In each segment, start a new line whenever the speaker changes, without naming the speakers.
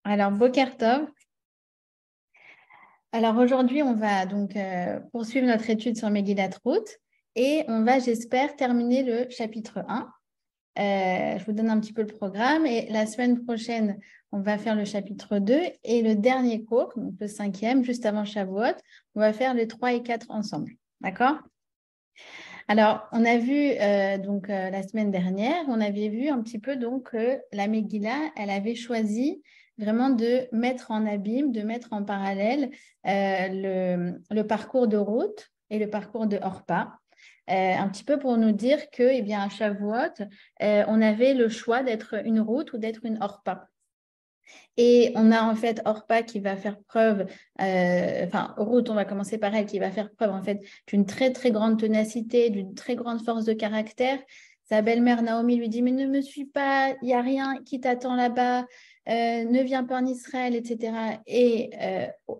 Alors, Boker Tov. Alors aujourd'hui, on va donc poursuivre notre étude sur Megillat Ruth et on va, j'espère, terminer le chapitre 1. Je vous donne un petit peu le programme et la semaine prochaine, on va faire le chapitre 2 et le dernier cours, donc le cinquième, juste avant Shavuot, on va faire les 3 et 4 ensemble. D'accord? Alors, on a vu la semaine dernière, on avait vu un petit peu donc que la Megillah, elle avait choisi vraiment de mettre en abîme, de mettre en parallèle le parcours de Ruth et le parcours de Orpa. Un petit peu pour nous dire que, eh bien, à Shavuot, on avait le choix d'être une Ruth ou d'être une Orpa. Et on a en fait Orpa qui va faire preuve, Ruth, on va commencer par elle, qui va faire preuve en fait d'une très très grande ténacité, d'une très grande force de caractère. Sa belle-mère Naomi lui dit, mais ne me suis pas, il n'y a rien qui t'attend là-bas, ne viens pas en Israël, etc. Et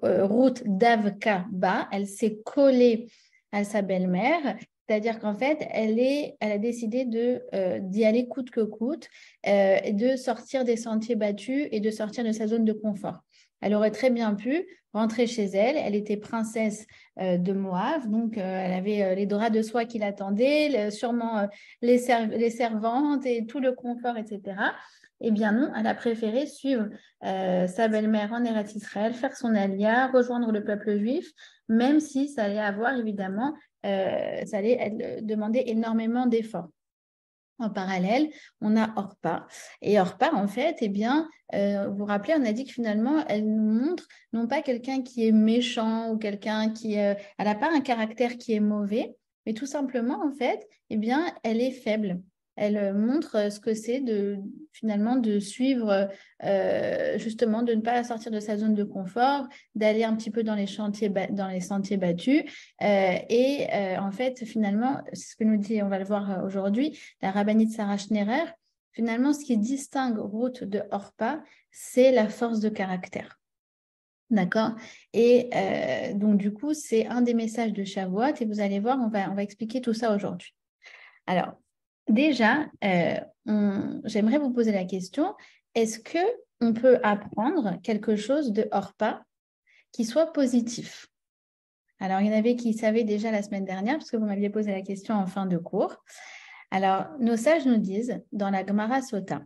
Ruth Davka Ba, elle s'est collée à sa belle-mère. C'est-à-dire qu'en fait, elle a décidé d'y aller coûte que coûte, de sortir des sentiers battus et de sortir de sa zone de confort. Elle aurait très bien pu rentrer chez elle. Elle était princesse de Moab, donc elle avait les draps de soie qui l'attendaient, sûrement les servantes et tout le confort, etc. Eh bien non, elle a préféré suivre sa belle-mère en Eretz Israël, faire son alia, rejoindre le peuple juif, même si ça allait avoir évidemment, ça allait demander énormément d'efforts. En parallèle, on a Orpa. Et Orpa, en fait, eh bien, vous vous rappelez, on a dit que finalement, elle nous montre non pas quelqu'un qui est méchant ou quelqu'un qui elle n'a pas un caractère qui est mauvais, mais tout simplement, en fait, eh bien, elle est faible. Elle montre ce que c'est finalement de suivre, justement, de ne pas sortir de sa zone de confort, d'aller un petit peu dans les dans les sentiers battus. En fait, finalement, c'est ce que nous dit, on va le voir aujourd'hui, la rabbinite Sarah Schnerer, finalement, ce qui distingue Ruth de Orpa, c'est la force de caractère. D'accord? Et donc, du coup, c'est un des messages de Shavuot et vous allez voir, on va expliquer tout ça aujourd'hui. Alors, déjà, j'aimerais vous poser la question, est-ce que on peut apprendre quelque chose de Orpa qui soit positif? Alors, il y en avait qui savaient déjà la semaine dernière, parce que vous m'aviez posé la question en fin de cours. Alors, nos sages nous disent, dans la Gemara Sota,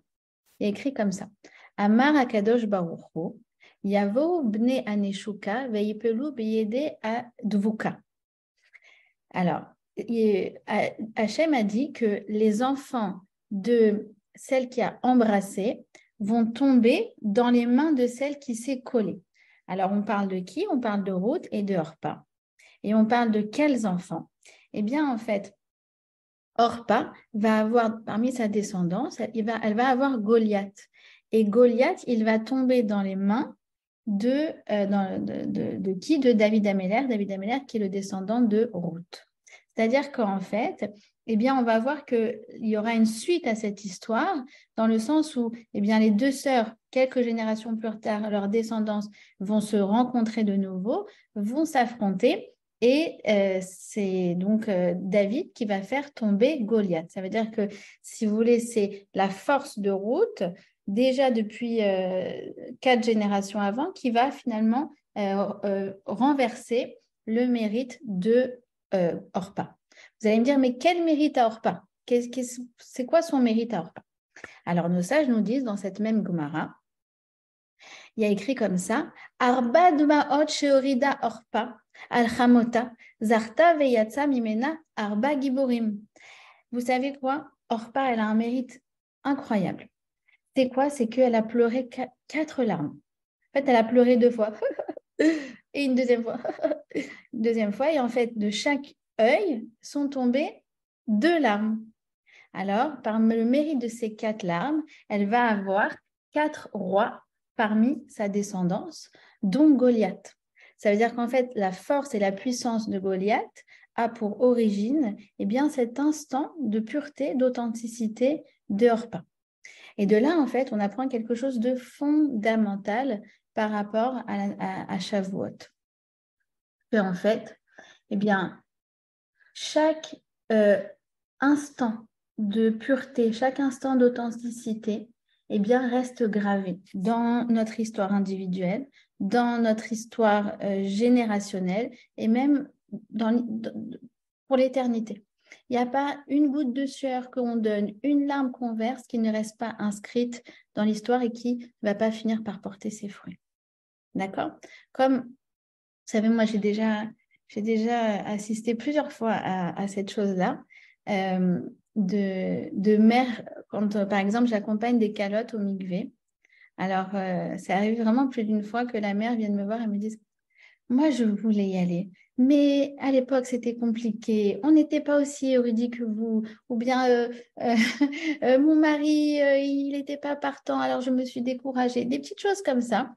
il y a écrit comme ça, Amar Akadosh Baruch Hu, Yavo bne aneshuka veipelu beyede advuka. Alors, Hachem a dit que les enfants de celle qui a embrassé vont tomber dans les mains de celle qui s'est collée. Alors, on parle de qui? On parle de Ruth et de Orpa. Et on parle de quels enfants? Eh bien, en fait, Orpa va avoir, parmi sa descendance, elle va avoir Goliath. Et Goliath, il va tomber dans les mains de qui? De David Améler. David Améler qui est le descendant de Ruth. C'est-à-dire qu'en fait, eh bien, on va voir qu'il y aura une suite à cette histoire, dans le sens où eh bien, les deux sœurs, quelques générations plus tard, leur descendance vont se rencontrer de nouveau, vont s'affronter. Et c'est donc David qui va faire tomber Goliath. Ça veut dire que, si vous voulez, c'est la force de Ruth, déjà depuis 4 générations avant, qui va finalement renverser le mérite de Orpa. Vous allez me dire, mais quel mérite à Orpa? C'est quoi son mérite à Orpa? Alors, nos sages nous disent dans cette même Gemara, il y a écrit comme ça, Arba dmaot sheorida Orpa al chamota zarta veyatsa mimena arba giborim. Vous savez quoi? Orpa, elle a un mérite incroyable. C'est quoi? C'est qu'elle a pleuré 4 larmes. En fait, elle a pleuré 2 fois. Et une deuxième fois. Une deuxième fois. Et en fait, de chaque œil sont tombées 2 larmes. Alors, par le mérite de ces 4 larmes, elle va avoir 4 rois parmi sa descendance, dont Goliath. Ça veut dire qu'en fait, la force et la puissance de Goliath a pour origine eh bien, cet instant de pureté, d'authenticité de Orpa. Et de là, en fait, on apprend quelque chose de fondamental par rapport à Shavuot. Que, en fait, eh bien, chaque instant de pureté, chaque instant d'authenticité eh bien, reste gravé dans notre histoire individuelle, dans notre histoire générationnelle et même pour l'éternité. Il n'y a pas une goutte de sueur qu'on donne, une larme qu'on verse qui ne reste pas inscrite dans l'histoire et qui ne va pas finir par porter ses fruits. D'accord? Comme, vous savez, moi, j'ai déjà assisté plusieurs fois à cette chose-là, de mères, quand, par exemple, j'accompagne des calottes au mikvé. Alors, ça arrive vraiment plus d'une fois que la mère vienne me voir et me dise, moi, je voulais y aller, mais à l'époque, c'était compliqué. On n'était pas aussi érudit que vous. Ou bien, mon mari, il n'était pas partant, alors je me suis découragée. Des petites choses comme ça.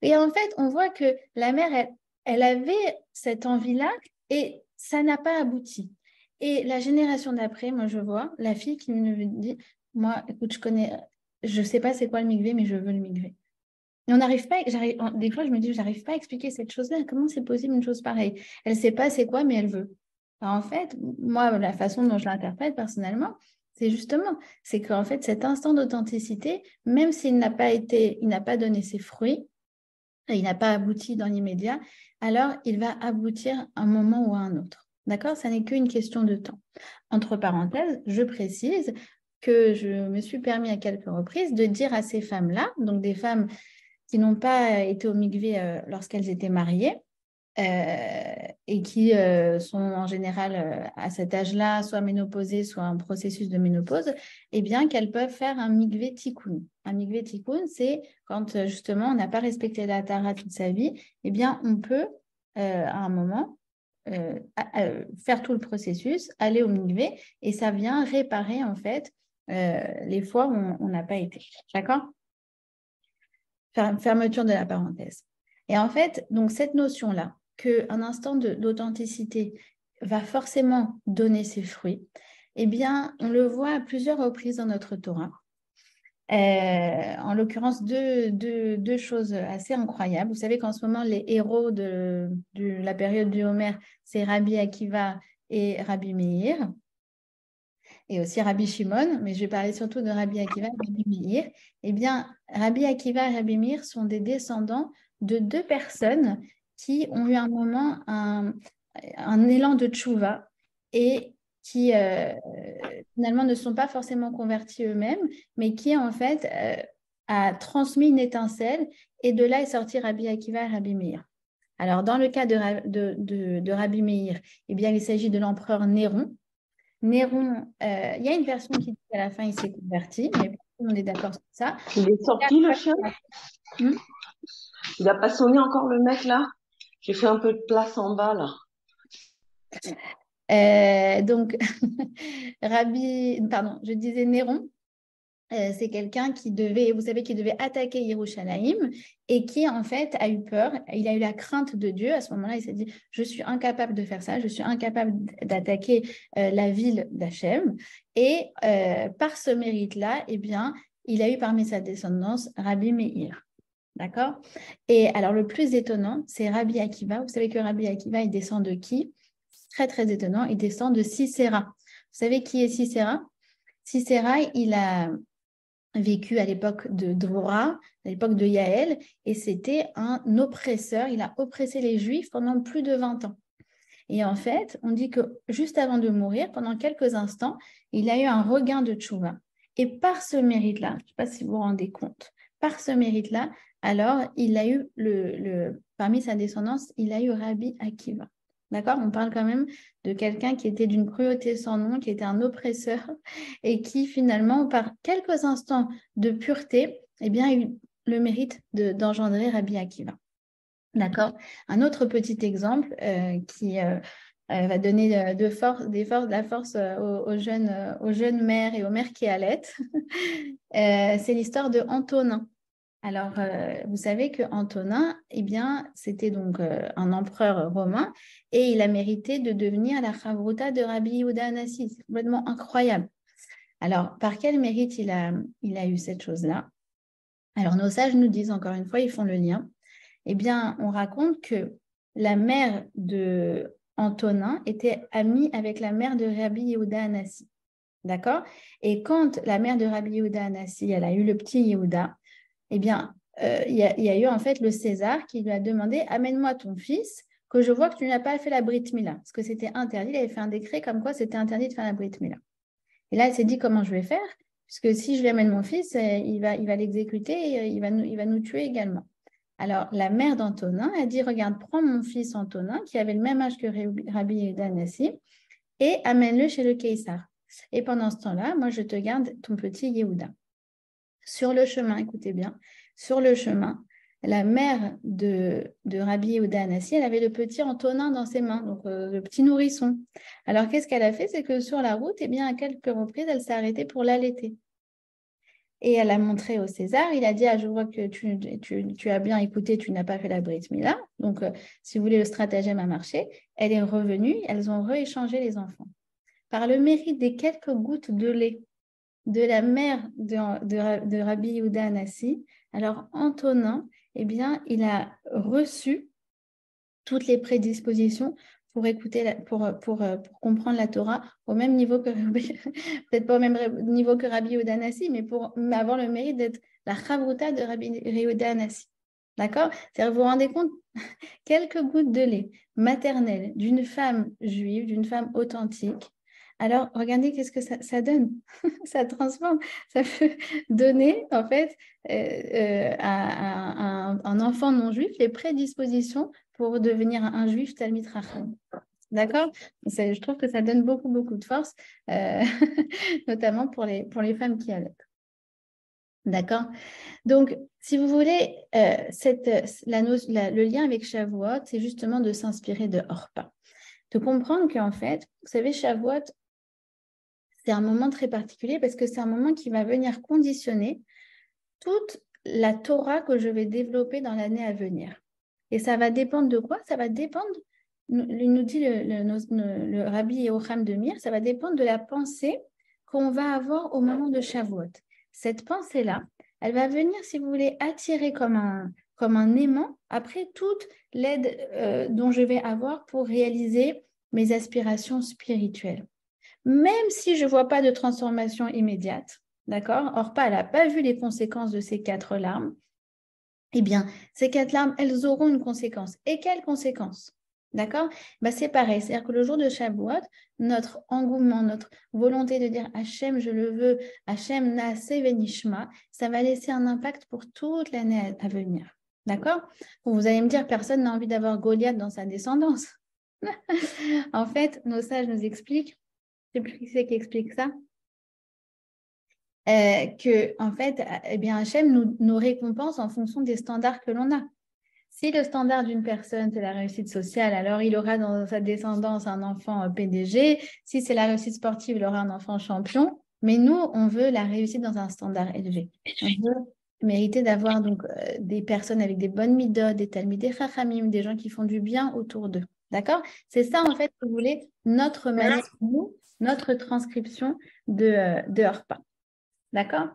Et en fait, on voit que la mère, elle avait cette envie-là et ça n'a pas abouti. Et la génération d'après, moi, je vois la fille qui me dit, moi, écoute, je ne sais pas c'est quoi le mikvé, mais je veux le mikvé. Et on n'arrive pas, des fois, je me dis, j'arrive pas à expliquer cette chose-là. Comment c'est possible une chose pareille? Elle ne sait pas c'est quoi, mais elle veut. Alors, en fait, moi, la façon dont je l'interprète personnellement, c'est qu'en fait, cet instant d'authenticité, même s'il n'a pas il n'a pas donné ses fruits, il n'a pas abouti dans l'immédiat, alors il va aboutir à un moment ou à un autre. D'accord? Ça n'est qu'une question de temps. Entre parenthèses, je précise que je me suis permis à quelques reprises de dire à ces femmes-là, donc des femmes qui n'ont pas été au mikvé lorsqu'elles étaient mariées, et qui sont en général à cet âge-là, soit ménopausées, soit en processus de ménopause, eh bien qu'elles peuvent faire un mikvé tikkun. Un mikvé tikkun, c'est quand justement on n'a pas respecté la tara toute sa vie, eh bien on peut à un moment faire tout le processus, aller au mikvé, et ça vient réparer en fait les fois où on n'a pas été. D'accord? Fermeture de la parenthèse. Et en fait, donc cette notion-là, qu'un instant d'authenticité va forcément donner ses fruits, eh bien, on le voit à plusieurs reprises dans notre Torah. En l'occurrence, deux choses assez incroyables. Vous savez qu'en ce moment, les héros de la période du Homer, c'est Rabbi Akiva et Rabbi Meir, et aussi Rabbi Shimon, mais je vais parler surtout de Rabbi Akiva et Rabbi Meir. Eh bien, Rabbi Akiva et Rabbi Meir sont des descendants de deux personnes qui ont eu un moment, un élan de tchouva et qui finalement ne sont pas forcément convertis eux-mêmes, mais qui en fait a transmis une étincelle et de là est sorti Rabbi Akiva et Rabbi Meir. Alors, dans le cas de Rabbi Meir, eh bien, il s'agit de l'empereur Néron. Néron, il y a une version qui dit qu'à la fin, il s'est converti, mais tout le monde est d'accord sur ça.
Il est sorti le chien?
Hmm.
Il n'a pas sonné encore le mec là? J'ai fait un peu de place en bas là.
Donc, je disais Néron, c'est quelqu'un qui devait, vous savez, qui devait attaquer Yerushalayim et qui, en fait, a eu peur. Il a eu la crainte de Dieu. À ce moment-là, il s'est dit, je suis incapable de faire ça, je suis incapable d'attaquer la ville d'Hachem. Et par ce mérite-là, eh bien, il a eu parmi sa descendance Rabbi Meir. D'accord? Et alors, le plus étonnant, c'est Rabbi Akiva. Vous savez que Rabbi Akiva, il descend de qui? Très, très étonnant. Il descend de Sisera. Vous savez qui est Sisera? Sisera, il a vécu à l'époque de Dvorah, à l'époque de Yaël, et c'était un oppresseur. Il a oppressé les Juifs pendant plus de 20 ans. Et en fait, on dit que juste avant de mourir, pendant quelques instants, il a eu un regain de tchouva. Et par ce mérite-là, je ne sais pas si vous vous rendez compte, par ce mérite-là, alors il a eu parmi sa descendance, il a eu Rabbi Akiva. D'accord? On parle quand même de quelqu'un qui était d'une cruauté sans nom, qui était un oppresseur et qui finalement, par quelques instants de pureté, eh bien, a eu le mérite d'engendrer Rabbi Akiva. D'accord? Un autre petit exemple qui va donner de la force aux jeunes mères et aux mères qui allaitent, c'est l'histoire de Antonin. Alors, vous savez que Antonin, eh bien, c'était donc un empereur romain et il a mérité de devenir la chavruta de Rabbi Yehuda Hanassi. C'est complètement incroyable. Alors, par quel mérite il a eu cette chose-là? Alors, nos sages nous disent, encore une fois, ils font le lien. Eh bien, on raconte que la mère de Antonin était amie avec la mère de Rabbi Yehuda Hanassi. D'accord? Et quand la mère de Rabbi Yehuda Hanassi, elle a eu le petit Yehuda, eh bien, il y a eu en fait le César qui lui a demandé, amène-moi ton fils, que je vois que tu n'as pas fait la Brit Mila. Parce que c'était interdit, il avait fait un décret comme quoi c'était interdit de faire la Brit Mila. Et là, elle s'est dit, comment je vais faire? Puisque si je lui amène mon fils, il va l'exécuter, et il va nous tuer également. Alors, la mère d'Antonin a dit, regarde, prends mon fils Antonin, qui avait le même âge que Rabbi Yehuda Hanassi, et amène-le chez le Caïsar. Et pendant ce temps-là, moi, je te garde ton petit Yehuda. Sur le chemin, écoutez bien, sur le chemin, la mère de Rabbi Yehuda Hanassi, elle avait le petit Antonin dans ses mains, donc le petit nourrisson. Alors, qu'est-ce qu'elle a fait? C'est que sur la route, eh bien, à quelques reprises, elle s'est arrêtée pour l'allaiter. Et elle a montré au César, il a dit, ah, je vois que tu as bien écouté, tu n'as pas fait la Brit Mila. Donc, si vous voulez, le stratagème a marché. Elle est revenue, elles ont rééchangé les enfants. Par le mérite des quelques gouttes de lait de la mère de Rabbi Yehuda Hanassi, alors Antonin, eh bien, il a reçu toutes les prédispositions pour écouter, pour comprendre la Torah au même niveau que peut-être pas au même niveau que Rabbi Yehuda Hanassi, mais pour avoir le mérite d'être la chavruta de Rabbi Yehuda Hanassi. D'accord? C'est-à-dire, vous vous rendez compte, quelques gouttes de lait maternel d'une femme juive, d'une femme authentique. Alors, regardez qu'est-ce que ça donne. Ça transforme. Ça peut donner, en fait, à un enfant non juif les prédispositions pour devenir un juif Talmid Chacham. D'accord? Je trouve que ça donne beaucoup, beaucoup de force, notamment pour les femmes qui allaitent. D'accord? Donc, si vous voulez, le lien avec Shavuot, c'est justement de s'inspirer de Orpa. De comprendre qu'en fait, vous savez, Shavuot, c'est un moment très particulier parce que c'est un moment qui va venir conditionner toute la Torah que je vais développer dans l'année à venir. Et ça va dépendre de quoi? Ça va dépendre, nous dit le Rabbi Yehocham de Mir, ça va dépendre de la pensée qu'on va avoir au moment de Shavuot. Cette pensée-là, elle va venir, si vous voulez, attirer comme un aimant après toute l'aide dont je vais avoir pour réaliser mes aspirations spirituelles. Même si je ne vois pas de transformation immédiate, d'accord? Orpa, elle n'a pas vu les conséquences de ces 4 larmes. Eh bien, ces 4 larmes, elles auront une conséquence. Et quelle conséquence? D'accord? C'est pareil. C'est-à-dire que le jour de Shavuot, notre engouement, notre volonté de dire Hachem, je le veux, Hachem Naase Venishma, ça va laisser un impact pour toute l'année à venir. D'accord? Vous allez me dire, personne n'a envie d'avoir Goliath dans sa descendance. En fait, nos sages nous expliquent, je ne sais plus qui c'est qui explique ça, que en fait, eh bien, Hachem nous récompense en fonction des standards que l'on a. Si le standard d'une personne, c'est la réussite sociale, alors il aura dans sa descendance un enfant PDG. Si c'est la réussite sportive, il aura un enfant champion. Mais nous, on veut la réussite dans un standard élevé. On veut mériter d'avoir donc des personnes avec des bonnes midotes, des talmidei chachamim, des gens qui font du bien autour d'eux. D'accord? C'est ça, en fait, si vous voulez, notre manière, nous, notre transcription de Orpa. D'accord?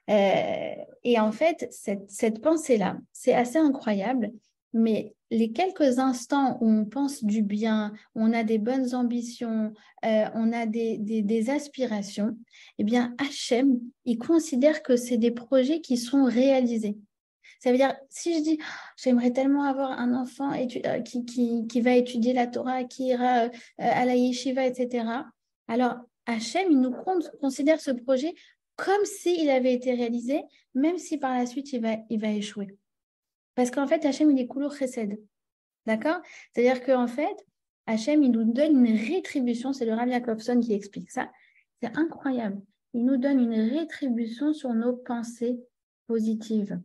Et en fait, cette pensée-là, c'est assez incroyable, mais les quelques instants où on pense du bien, on a des bonnes ambitions, on a des aspirations, eh bien, Hachem, il considère que c'est des projets qui sont réalisés. Ça veut dire, si je dis, j'aimerais tellement avoir un enfant qui va étudier la Torah, qui ira à la yeshiva, etc., alors Hachem, il nous considère ce projet comme s'il avait été réalisé, même si par la suite, il va échouer. Parce qu'en fait, Hachem, il est coulour chesed. D'accord? C'est-à-dire qu'en fait, Hachem, il nous donne une rétribution. C'est le Rav Jacobson qui explique ça. C'est incroyable. Il nous donne une rétribution sur nos pensées positives,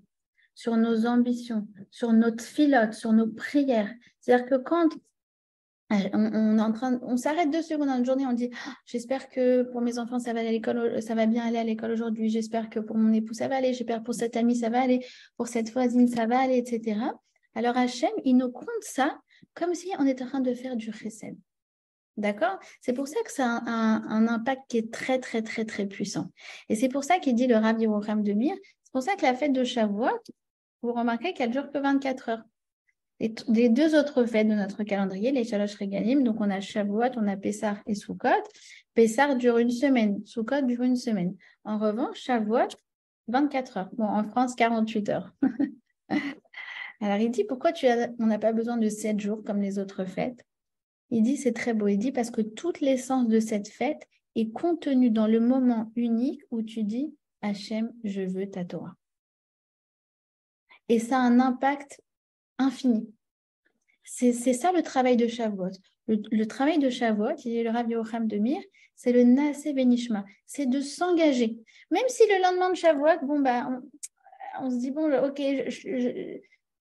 sur nos ambitions, sur notre filote, sur nos prières. C'est-à-dire que quand on s'arrête 2 secondes dans une journée, on dit j'espère que pour mes enfants ça va aller à l'école, ça va bien aller à l'école aujourd'hui, j'espère que pour mon époux ça va aller, j'espère que pour cet ami ça va aller, pour cette voisine ça va aller, etc. Alors Hachem, il nous compte ça comme si on était en train de faire du chesed. D'accord? C'est pour ça que ça a un impact qui est très, très, très, très puissant. Et c'est pour ça qu'il dit le Rav Yehocham de Mir, c'est pour ça que la fête de Shavuot, vous remarquez qu'elle dure que 24 heures. Les deux autres fêtes de notre calendrier, les Shalosh Regalim, donc on a Shavuot, on a Pessah et Sukkot. Pessah dure une semaine, Sukkot dure une semaine. En revanche, Shavuot, 24 heures. Bon, en France, 48 heures. Alors, il dit, pourquoi on n'a pas besoin de 7 jours comme les autres fêtes? Il dit, c'est très beau. Il dit, parce que toute l'essence de cette fête est contenue dans le moment unique où tu dis, Hachem, je veux ta Torah. Et ça a un impact infini. C'est ça le travail de Shavuot. Le travail de Shavuot, il est le Rav Yocham de Mir, c'est le Naaseh Benishma, c'est de s'engager. Même si le lendemain de Shavuot, bon, on se dit, bon, ok,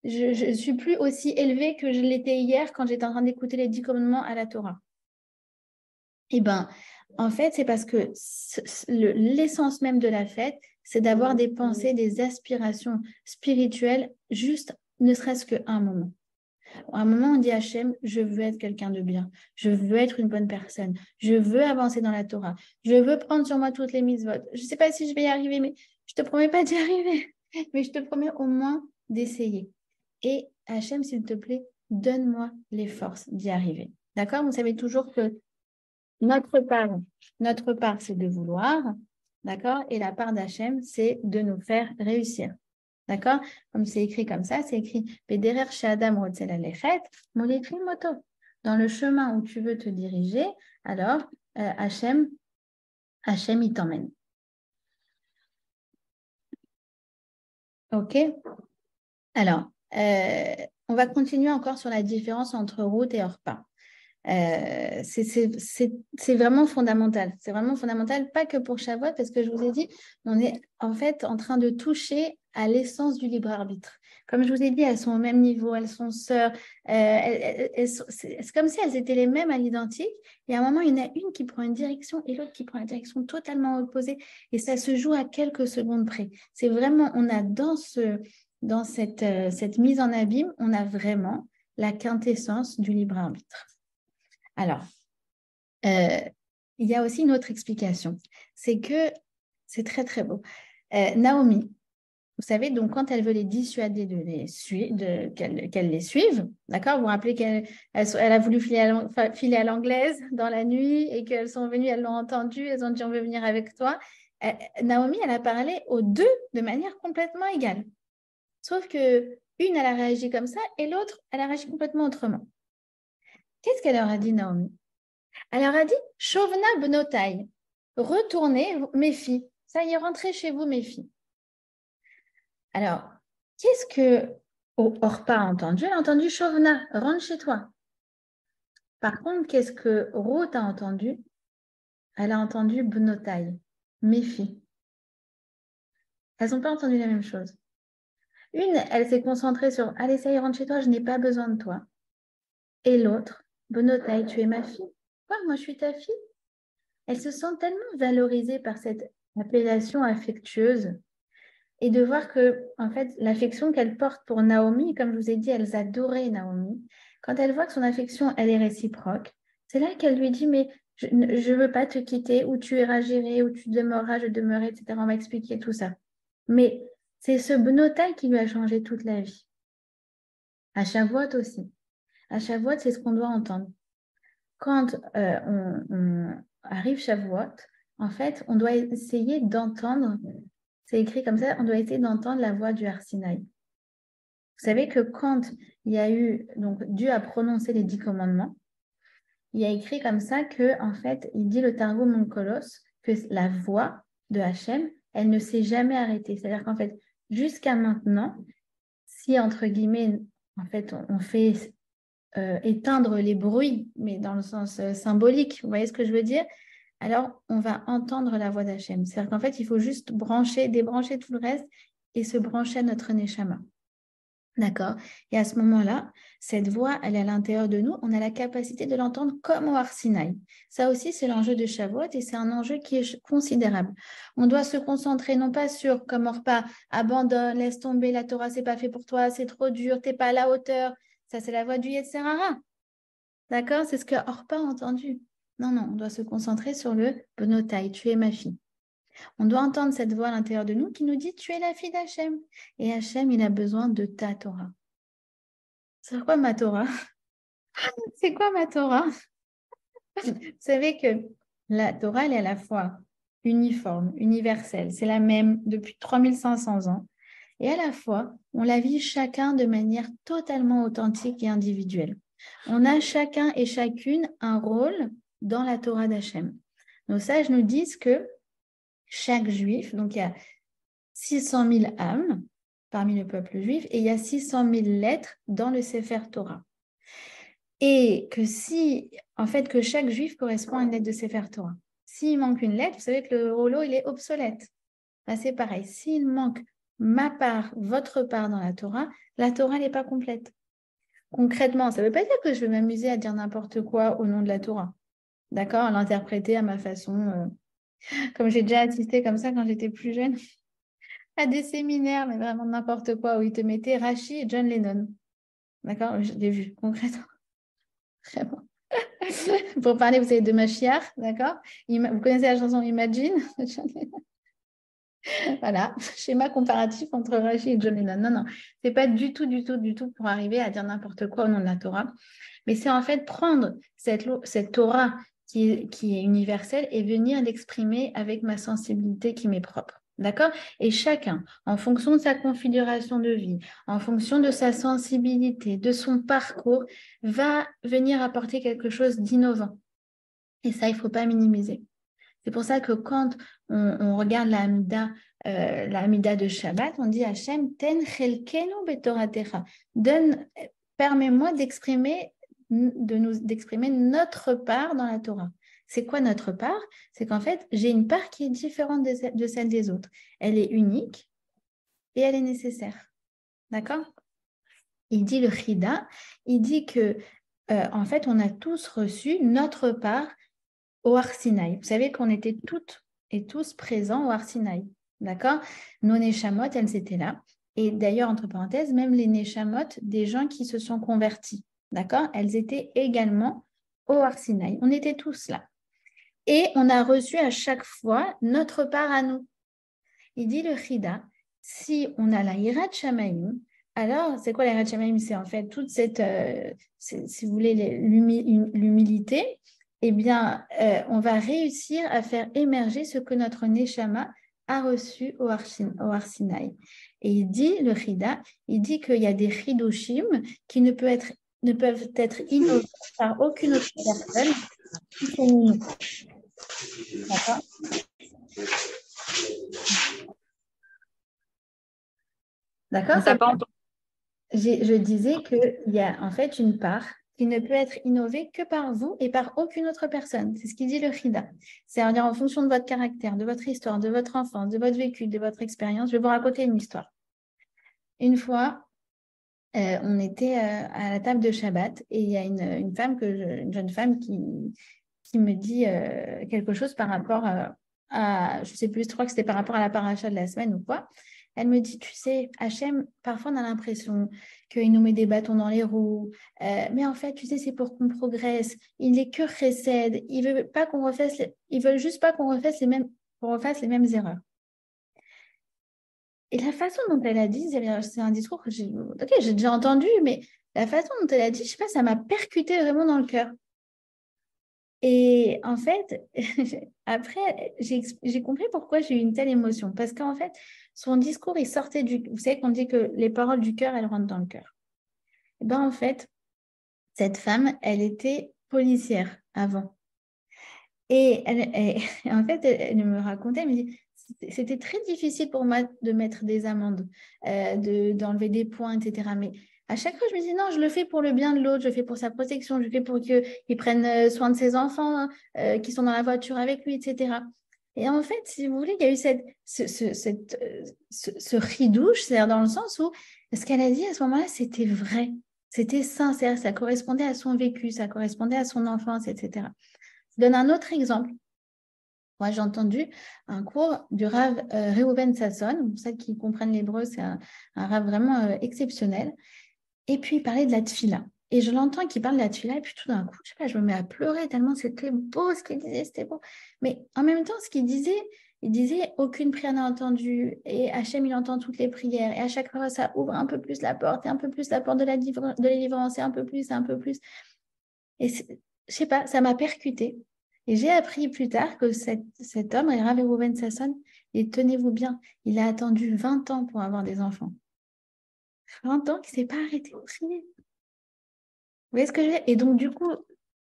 je suis plus aussi élevée que je l'étais hier quand j'étais en train d'écouter les 10 commandements à la Torah. Eh bien, en fait, c'est parce que l'essence même de la fête, c'est d'avoir des pensées, des aspirations spirituelles, juste ne serait-ce qu'un moment. À un moment, on dit à Hachem, je veux être quelqu'un de bien, je veux être une bonne personne, je veux avancer dans la Torah, je veux prendre sur moi toutes les mitzvot. Je ne sais pas si je vais y arriver, mais je ne te promets pas d'y arriver, mais je te promets au moins d'essayer. Et Hachem, s'il te plaît, donne-moi les forces d'y arriver. D'accord? Vous savez toujours que notre part, c'est de vouloir, d'accord? Et la part d'Hachem, c'est de nous faire réussir. D'accord? Comme c'est écrit comme ça, c'est écrit Pederer Shadam Rotzel Alechet, Molikri Moto. Dans le chemin où tu veux te diriger, alors Hachem, il t'emmène. Ok? Alors, on va continuer encore sur la différence entre route et Orpa. C'est vraiment fondamental. C'est vraiment fondamental, pas que pour Shavuot, parce que je vous ai dit, on est en fait en train de toucher à l'essence du libre arbitre. Comme je vous ai dit, elles sont au même niveau, elles sont sœurs. C'est comme si elles étaient les mêmes à l'identique. Et à un moment, il y en a une qui prend une direction et l'autre qui prend une direction totalement opposée. Et ça se joue à quelques secondes près. C'est vraiment, on a dans cette mise en abîme, on a vraiment la quintessence du libre arbitre. Alors, il y a aussi une autre explication. C'est que c'est très, très beau. Naomi, vous savez, donc quand elle veut les dissuader qu'elles les suivent, d'accord? Vous vous rappelez qu'elle a voulu filer à l'anglaise dans la nuit et qu'elles sont venues, elles l'ont entendu, elles ont dit on veut venir avec toi. Naomi, elle a parlé aux deux de manière complètement égale. Sauf que une, elle a réagi comme ça et l'autre, elle a réagi complètement autrement. Qu'est-ce qu'elle leur a dit, Naomi? Elle leur a dit Shovna benotai, retournez, mes filles. Ça y est, rentrez chez vous, mes filles. Alors, qu'est-ce que Orpa a entendu? Elle a entendu Shovna, rentre chez toi. Par contre, qu'est-ce que Ruth a entendu? Elle a entendu benotai, mes filles. Elles n'ont pas entendu la même chose. Une, elle s'est concentrée sur allez, ça y est, rentre chez toi, je n'ai pas besoin de toi. Et l'autre, benotai, tu es ma fille. Quoi, moi je suis ta fille? Elle se sent tellement valorisée par cette appellation affectueuse et de voir que, en fait, l'affection qu'elle porte pour Naomi, comme je vous ai dit, elles adoraient Naomi. Quand elle voit que son affection, elle est réciproque, c'est là qu'elle lui dit, mais je ne veux pas te quitter, où tu iras gérer, où tu demeureras, je demeurerai, etc. On va expliquer tout ça. Mais c'est ce benotai qui lui a changé toute la vie. À Shavuot aussi. À Shavuot, c'est ce qu'on doit entendre. Quand on arrive Shavuot, en fait, on doit essayer d'entendre, c'est écrit comme ça, on doit essayer d'entendre la voix du Har Sinaï. Vous savez que quand il y a eu, donc Dieu a prononcé les 10 commandements, il y a écrit comme ça que, en fait, il dit le Targum Onkelos, que la voix de Hachem, elle ne s'est jamais arrêtée. C'est-à-dire qu'en fait, jusqu'à maintenant, si, entre guillemets, en fait, on fait éteindre les bruits, mais dans le sens symbolique, vous voyez ce que je veux dire? Alors, on va entendre la voix d'Hachem. C'est-à-dire qu'en fait, il faut juste débrancher tout le reste et se brancher à notre Neshama. D'accord? Et à ce moment-là, cette voix, elle est à l'intérieur de nous. On a la capacité de l'entendre comme au Har Sinaï. Ça aussi, c'est l'enjeu de Shavuot et c'est un enjeu qui est considérable. On doit se concentrer non pas sur, comme Orpa, abandonne, laisse tomber, la Torah, c'est pas fait pour toi, c'est trop dur, t'es pas à la hauteur. Ça, c'est la voix du Yetzer Hara. D'accord? C'est ce que Orpa a entendu. Non, on doit se concentrer sur le Benotai, tu es ma fille. On doit entendre cette voix à l'intérieur de nous qui nous dit tu es la fille d'Hachem. Et Hachem, il a besoin de ta Torah. C'est quoi ma Torah? C'est quoi ma Torah? Vous savez que la Torah, elle est à la fois uniforme, universelle. C'est la même depuis 3500 ans. Et à la fois, on la vit chacun de manière totalement authentique et individuelle. On a chacun et chacune un rôle dans la Torah d'Hachem. Nos sages nous disent que chaque juif, donc il y a 600 000 âmes parmi le peuple juif et il y a 600 000 lettres dans le Sefer Torah. Et que que chaque juif correspond à une lettre de Sefer Torah. S'il manque une lettre, vous savez que le rouleau, il est obsolète. Là, c'est pareil. S'il manque ma part, votre part dans la Torah n'est pas complète. Concrètement, ça ne veut pas dire que je vais m'amuser à dire n'importe quoi au nom de la Torah. D'accord? À l'interpréter à ma façon. Comme j'ai déjà assisté comme ça quand j'étais plus jeune, à des séminaires, mais vraiment n'importe quoi, où ils te mettaient Rashi et John Lennon. D'accord? Je l'ai vu, concrètement. Vraiment. Pour parler, vous savez, de Mashiach, d'accord? Vous connaissez la chanson Imagine? Voilà, schéma comparatif entre Rashi et John Lennon. Non, non, c'est pas du tout pour arriver à dire n'importe quoi au nom de la Torah. Mais c'est en fait prendre cette Torah qui est universelle et venir l'exprimer avec ma sensibilité qui m'est propre. D'accord? Et chacun, en fonction de sa configuration de vie, en fonction de sa sensibilité, de son parcours, va venir apporter quelque chose d'innovant. Et ça, il ne faut pas minimiser. C'est pour ça que quand on regarde la Hamida de Shabbat, on dit Hachem, ten chelkenu betoratecha. Permets-moi d'exprimer notre part dans la Torah. C'est quoi notre part? C'est qu'en fait, j'ai une part qui est différente de celle des autres. Elle est unique et elle est nécessaire. D'accord? Il dit le Chida, il dit que en fait, on a tous reçu notre part au Har Sinaï. Vous savez qu'on était toutes et tous présents au Har Sinaï. D'accord? Nos Neshamot, elles étaient là. Et d'ailleurs, entre parenthèses, même les Neshamot des gens qui se sont convertis. D'accord? Elles étaient également au Har Sinaï. On était tous là. Et on a reçu à chaque fois notre part à nous. Il dit le Chida, si on a la Yirat Shamayim, alors c'est quoi la Yirat Shamayim? C'est en fait toute cette, si vous voulez, l'humilité. Eh bien, on va réussir à faire émerger ce que notre Neshama a reçu au Har Sinaï. Et il dit, le Chida, il dit qu'il y a des Chidoshim qui ne peuvent être innovés par aucune autre personne qui sont nous. D'accord? D'accord? Je disais qu'il y a en fait une part qui ne peut être innovée que par vous et par aucune autre personne. C'est ce qu'il dit le Chida. C'est-à-dire en fonction de votre caractère, de votre histoire, de votre enfance, de votre vécu, de votre expérience. Je vais vous raconter une histoire. Une fois, on était à la table de Shabbat et il y a une jeune femme qui me dit quelque chose par rapport à, je ne sais plus, je crois que c'était par rapport à la paracha de la semaine ou quoi. Elle me dit, tu sais, Hachem, parfois on a l'impression qu'il nous met des bâtons dans les roues, mais en fait, tu sais, c'est pour qu'on progresse. Il n'est que chesed. Il veut juste pas qu'on refasse les mêmes erreurs. Et la façon dont elle a dit, c'est un discours que j'ai déjà entendu, mais la façon dont elle a dit, je sais pas, ça m'a percuté vraiment dans le cœur. Et en fait, après, j'ai compris pourquoi j'ai eu une telle émotion. Parce qu'en fait, son discours, il sortait du... Vous savez qu'on dit que les paroles du cœur, elles rentrent dans le cœur. Et bien, en fait, cette femme, elle était policière avant. Et en fait, elle me racontait, elle me dit, c'était très difficile pour moi de mettre des amendes, d'enlever des points, etc. Mais à chaque fois, je me dis, non, je le fais pour le bien de l'autre, je le fais pour sa protection, je le fais pour qu'il prenne soin de ses enfants, qui sont dans la voiture avec lui, etc. Et en fait, si vous voulez, il y a eu ce ridouche, c'est-à-dire dans le sens où ce qu'elle a dit à ce moment-là, c'était vrai, c'était sincère, ça correspondait à son vécu, ça correspondait à son enfance, etc. Je donne un autre exemple. Moi, j'ai entendu un cours du Rav Reuven Sasson. Pour celles qui comprennent l'hébreu, c'est un Rav vraiment exceptionnel. Et puis, il parlait de la tfila. Et je l'entends qu'il parle de la tfila, et puis tout d'un coup, je sais pas, je me mets à pleurer tellement c'était beau ce qu'il disait, c'était beau. Mais en même temps, ce qu'il disait, Il disait, aucune prière n'est entendue. Et Hachem, il entend toutes les prières. Et à chaque fois, ça ouvre un peu plus la porte, et un peu plus la porte de la délivrance, et un peu plus, et un peu plus. Et je sais pas, ça m'a percuté. Et j'ai appris plus tard que cet homme, Rav Reuven Sasson, et tenez-vous bien, il a attendu 20 ans pour avoir des enfants. 20 ans qu'il ne s'est pas arrêté de prier. Vous voyez ce que je veux dire? Et donc, du coup,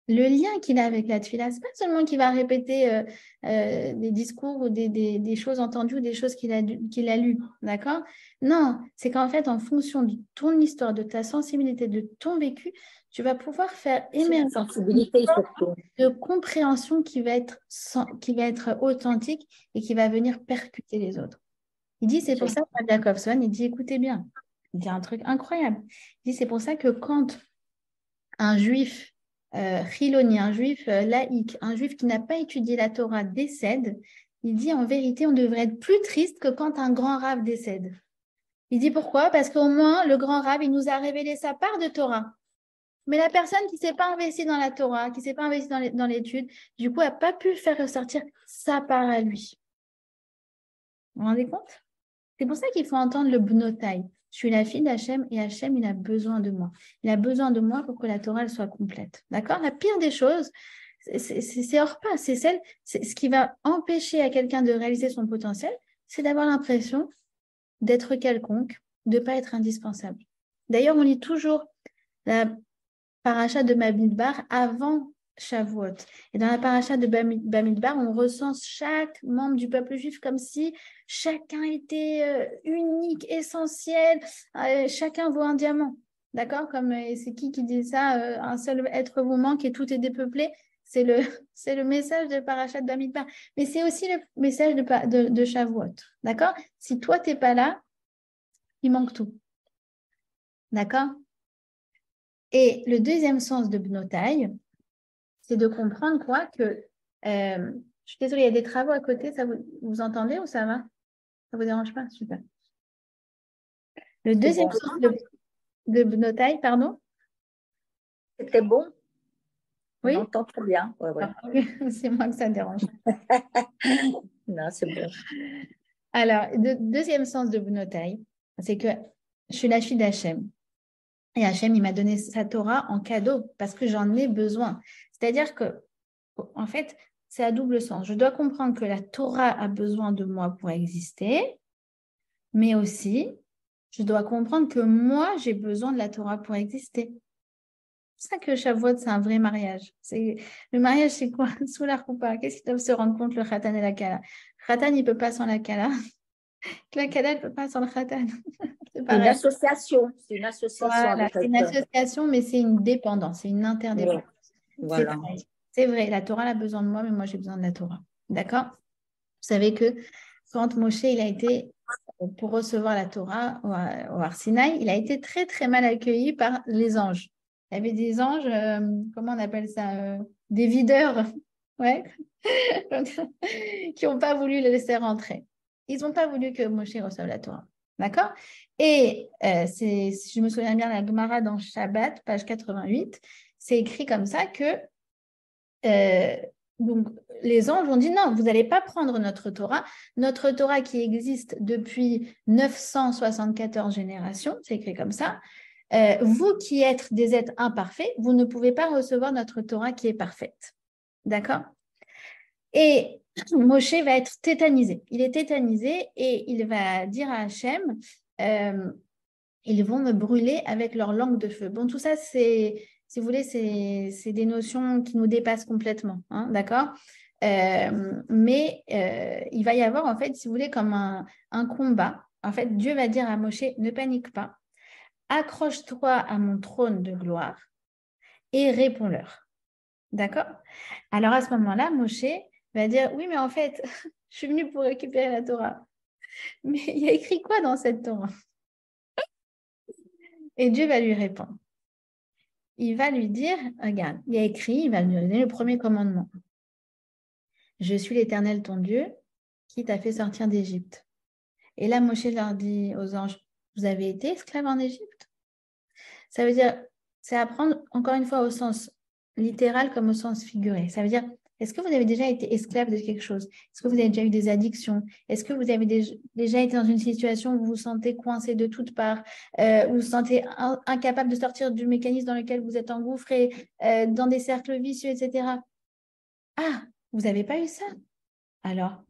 le lien qu'il a avec la tefila, ce n'est pas seulement qu'il va répéter des discours ou des choses entendues ou des choses qu'il a lues, d'accord? Non, c'est qu'en fait, en fonction de ton histoire, de ta sensibilité, de ton vécu, tu vas pouvoir faire émerger
sensibilité surtout.
de compréhension qui va être authentique et qui va venir percuter les autres. Il dit, c'est pour ça que Rabbi Jacobson, il dit, écoutez bien, il dit un truc incroyable. Il dit, c'est pour ça que quand un juif chiloni, un juif laïque, un juif qui n'a pas étudié la Torah décède, il dit, en vérité, on devrait être plus triste que quand un grand rave décède. Il dit, pourquoi? Parce qu'au moins, le grand rave, il nous a révélé sa part de Torah. Mais la personne qui ne s'est pas investie dans la Torah, qui ne s'est pas investie dans l'étude, du coup, n'a pas pu faire ressortir sa part à lui. Vous vous rendez compte? C'est pour ça qu'il faut entendre le bnotai. Je suis la fille d'Hachem et Hachem, il a besoin de moi. Il a besoin de moi pour que la Torah elle soit complète. D'accord? La pire des choses, c'est hors pas. C'est ce qui va empêcher à quelqu'un de réaliser son potentiel, c'est d'avoir l'impression d'être quelconque, de ne pas être indispensable. D'ailleurs, on lit toujours la paracha de Bamidbar avant Shavuot. Et dans la paracha de Bamidbar, on recense chaque membre du peuple juif comme si chacun était unique, essentiel, chacun vaut un diamant. D'accord? Comme c'est qui dit ça? Un seul être vous manque et tout est dépeuplé. C'est le message de paracha de Bamidbar. Mais c'est aussi le message de Shavuot. D'accord? Si toi, tu n'es pas là, il manque tout. D'accord? Et le deuxième sens de Bnotai, c'est de comprendre quoi que... je suis désolée, il y a des travaux à côté, ça vous entendez ou ça va? Ça ne vous dérange pas? Super. Le deuxième sens de Bnotai, pardon?
C'était bon?
Oui?
On entend très bien. Ouais, ouais.
C'est moi que ça dérange.
Non, c'est bon.
Alors, le deuxième sens de Bnotai, c'est que je suis la fille d'Hachem. Et Hachem, il m'a donné sa Torah en cadeau parce que j'en ai besoin. C'est-à-dire que, en fait, c'est à double sens. Je dois comprendre que la Torah a besoin de moi pour exister, mais aussi, je dois comprendre que moi, j'ai besoin de la Torah pour exister. C'est ça que Shavuot, c'est un vrai mariage. Le mariage, c'est quoi? Sous la roupa. Qu'est-ce qu'ils doivent se rendre compte, le khatan et la kala? Khatan, il ne peut pas sans la kala. La kala ne peut pas sans le khatan.
C'est une association. C'est une association.
Voilà, c'est une association, mais c'est une dépendance, c'est une interdépendance.
Ouais. Voilà.
C'est vrai, la Torah a besoin de moi, mais moi, j'ai besoin de la Torah. D'accord? Vous savez que quand Moshe, il a été, pour recevoir la Torah au Har Sinaï, il a été très, très mal accueilli par les anges. Il y avait des anges, comment on appelle ça? Des videurs, ouais, qui n'ont pas voulu le laisser rentrer. Ils n'ont pas voulu que Moshe reçoive la Torah. D'accord? Et si je me souviens bien, la Gemara dans Shabbat, page 88, c'est écrit comme ça que donc, les anges ont dit non, vous n'allez pas prendre notre Torah qui existe depuis 974 générations, c'est écrit comme ça. Vous qui êtes des êtres imparfaits, vous ne pouvez pas recevoir notre Torah qui est parfaite. D'accord? Et Moshe va être tétanisé. Il est tétanisé et il va dire à Hachem, ils vont me brûler avec leur langue de feu. Bon, tout ça, si vous voulez, c'est des notions qui nous dépassent complètement, hein, d'accord? Mais il va y avoir, en fait, si vous voulez, comme un combat. En fait, Dieu va dire à Moshe, ne panique pas, accroche-toi à mon trône de gloire et réponds-leur. D'accord? Alors, à ce moment-là, Moshe va dire, oui, mais en fait, je suis venu pour récupérer la Torah. Mais il y a écrit quoi dans cette Torah? Et Dieu va lui répondre. Il va lui dire, regarde, il y a écrit, il va lui donner le premier commandement. Je suis l'Éternel ton Dieu qui t'a fait sortir d'Égypte. Et là, Moshe leur dit aux anges, vous avez été esclaves en Égypte? Ça veut dire, c'est apprendre encore une fois au sens littéral comme au sens figuré. Ça veut dire, Est-ce que vous avez déjà été esclave de quelque chose? Est-ce que vous avez déjà eu des addictions? Est-ce que vous avez déjà été dans une situation où vous vous sentez coincé de toutes parts, où vous vous sentez incapable de sortir du mécanisme dans lequel vous êtes engouffré, dans des cercles vicieux, etc. Ah, vous n'avez pas eu ça? Alors,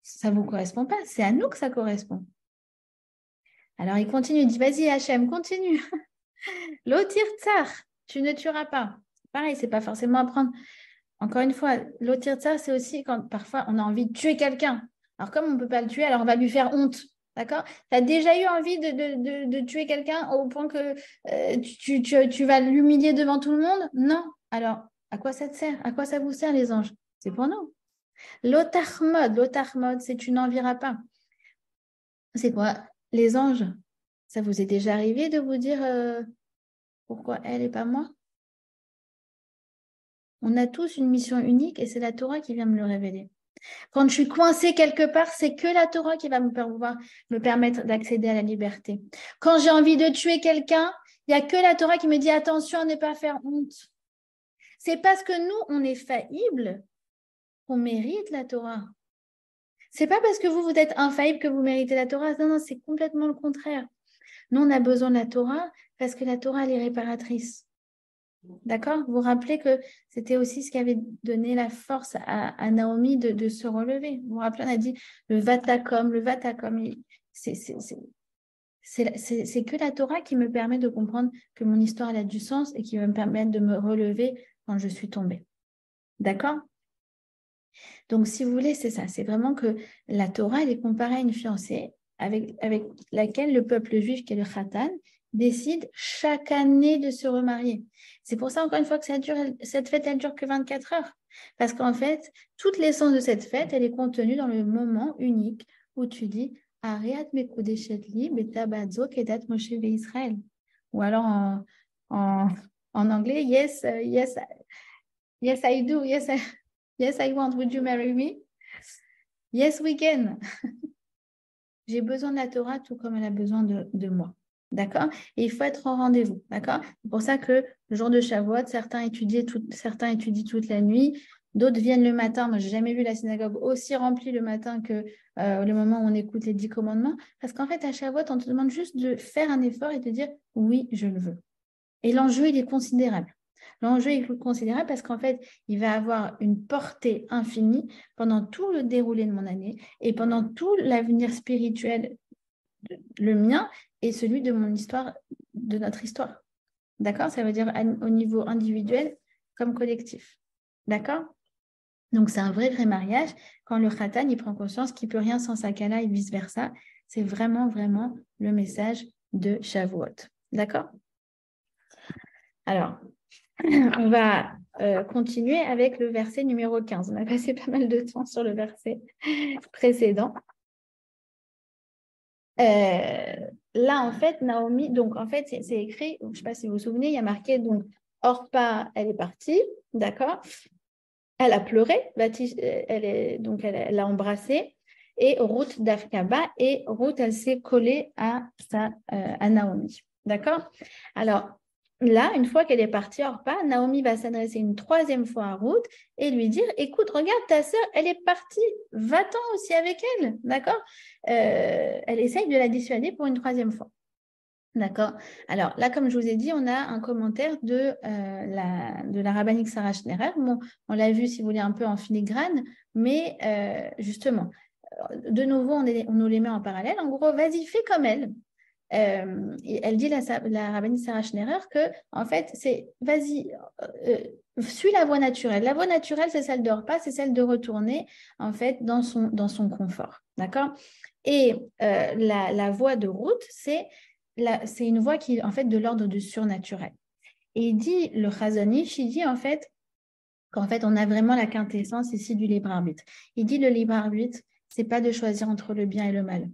ça ne vous correspond pas. C'est à nous que ça correspond. Alors, il continue, il dit, vas-y Hachem, continue. Lotir tsar, tu ne tueras pas. Pareil, c'est pas forcément apprendre. Encore une fois, lotir tsar, c'est aussi quand parfois on a envie de tuer quelqu'un. Alors, comme on ne peut pas le tuer, alors on va lui faire honte. D'accord? Tu as déjà eu envie de tuer quelqu'un au point que tu vas l'humilier devant tout le monde? Non. Alors, à quoi ça te sert? À quoi ça vous sert, les anges? C'est pour nous. L'otarmod, c'est tu n'envieras pas. C'est quoi? Les anges, ça vous est déjà arrivé de vous dire pourquoi elle et pas moi? On a tous une mission unique et c'est la Torah qui vient me le révéler. Quand je suis coincée quelque part, c'est que la Torah qui va pouvoir me permettre d'accéder à la liberté. Quand j'ai envie de tuer quelqu'un, il n'y a que la Torah qui me dit attention à ne pas faire honte. C'est parce que nous, on est faillibles qu'on mérite la Torah. C'est pas parce que vous êtes infaillible que vous méritez la Torah. Non, c'est complètement le contraire. Nous, on a besoin de la Torah parce que la Torah, elle est réparatrice. D'accord? Vous vous rappelez que c'était aussi ce qui avait donné la force à Naomi de se relever. Vous vous rappelez, on a dit le Vatakom, c'est que la Torah qui me permet de comprendre que mon histoire elle a du sens et qui va me permettre de me relever quand je suis tombée. D'accord? Donc, si vous voulez, c'est ça. C'est vraiment que la Torah, elle est comparée à une fiancée avec laquelle le peuple juif, qui est le Khatan, décide chaque année de se remarier. C'est pour ça, encore une fois, que cette fête, elle dure que 24 heures. Parce qu'en fait, toute l'essence de cette fête, elle est contenue dans le moment unique où tu dis « Ariat mekodeshetli betabadzo kedat Moshe ve'Israël » ou alors en anglais « Yes, I do, Yes, I want. Would you marry me? Yes, we can. J'ai besoin de la Torah tout comme elle a besoin de moi. D'accord? Et il faut être en rendez-vous. D'accord? C'est pour ça que le jour de Shavuot, certains étudient toute la nuit, d'autres viennent le matin. Moi, je n'ai jamais vu la synagogue aussi remplie le matin que le moment où on écoute les 10 commandements. Parce qu'en fait, à Shavuot, on te demande juste de faire un effort et de dire oui, je le veux. Et l'enjeu, il est considérable. L'enjeu est considérable parce qu'en fait, il va avoir une portée infinie pendant tout le déroulé de mon année et pendant tout l'avenir spirituel, le mien et celui de mon histoire, de notre histoire. D'accord? Ça veut dire au niveau individuel comme collectif. D'accord? Donc, c'est un vrai mariage. Quand le Khatan, il prend conscience qu'il ne peut rien sans sa Kala et vice-versa. C'est vraiment, vraiment le message de Shavuot. D'accord? Alors, on va continuer avec le verset numéro 15. On a passé pas mal de temps sur le verset précédent. Là, en fait, Naomi, donc en fait, c'est écrit, je ne sais pas si vous vous souvenez, il y a marqué, donc, Orpa, elle est partie, d'accord? Elle a pleuré, elle l'a embrassé, et Ruth d'Afkaba, et Ruth, elle s'est collée à Naomi, d'accord? Alors, là, une fois qu'elle est partie Orpa, Naomi va s'adresser une troisième fois à Ruth et lui dire, écoute, regarde, ta sœur, elle est partie, va-t'en aussi avec elle, d'accord? Elle essaye de la dissuader pour une troisième fois. D'accord. Alors là, comme je vous ai dit, on a un commentaire de la rabbinique Sarah Schnerer. Bon, on l'a vu, si vous voulez, un peu en filigrane, mais justement, de nouveau, on nous les met en parallèle. En gros, vas-y, fais comme elle. Elle dit, la rabbinique Sarah Schnerer, que en fait, c'est vas-y, suis la voie naturelle. La voie naturelle, c'est celle de repas, c'est celle de retourner en fait dans son confort. D'accord. Et la voie de Ruth, c'est une voie qui est en fait de l'ordre du surnaturel. Et il dit, le Chazon Ish, il dit en fait qu'en fait on a vraiment la quintessence ici du libre arbitre. Il dit le libre arbitre, c'est pas de choisir entre le bien et le mal.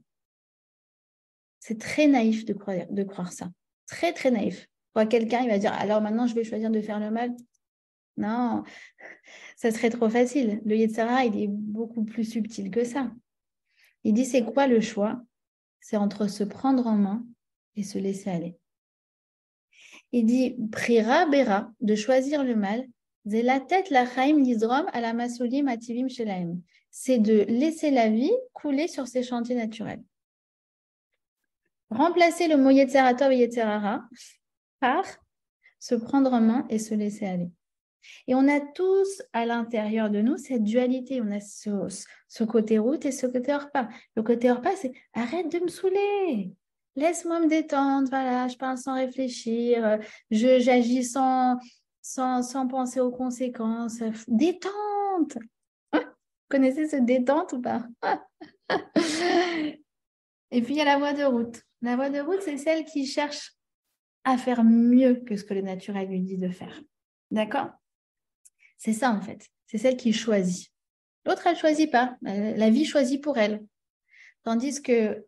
C'est très naïf de croire ça. Très, très naïf. Quelqu'un, il va dire, alors maintenant je vais choisir de faire le mal. Non, ça serait trop facile. Le Yetzirah, il est beaucoup plus subtil que ça. Il dit, c'est quoi le choix? C'est entre se prendre en main et se laisser aller. Il dit, Prira Bera, de choisir le mal, C'est la tête, la chaim, l'isrom, à la masolim, ativim, shelaim. C'est de laisser la vie couler sur ces chantiers naturels. Remplacer le mot Yetzerator et Yetzerara par se prendre en main et se laisser aller. Et on a tous à l'intérieur de nous cette dualité. On a ce côté route et ce côté repas. Le côté repas, c'est arrête de me saouler. Laisse-moi me détendre. Voilà, je parle sans réfléchir. J'agis sans penser aux conséquences. Détente. Vous connaissez ce détente ou pas? Et puis, il y a la voie de route. La voie de route, c'est celle qui cherche à faire mieux que ce que le naturel lui dit de faire. D'accord? C'est ça, en fait. C'est celle qui choisit. L'autre, elle ne choisit pas. La vie choisit pour elle. Tandis que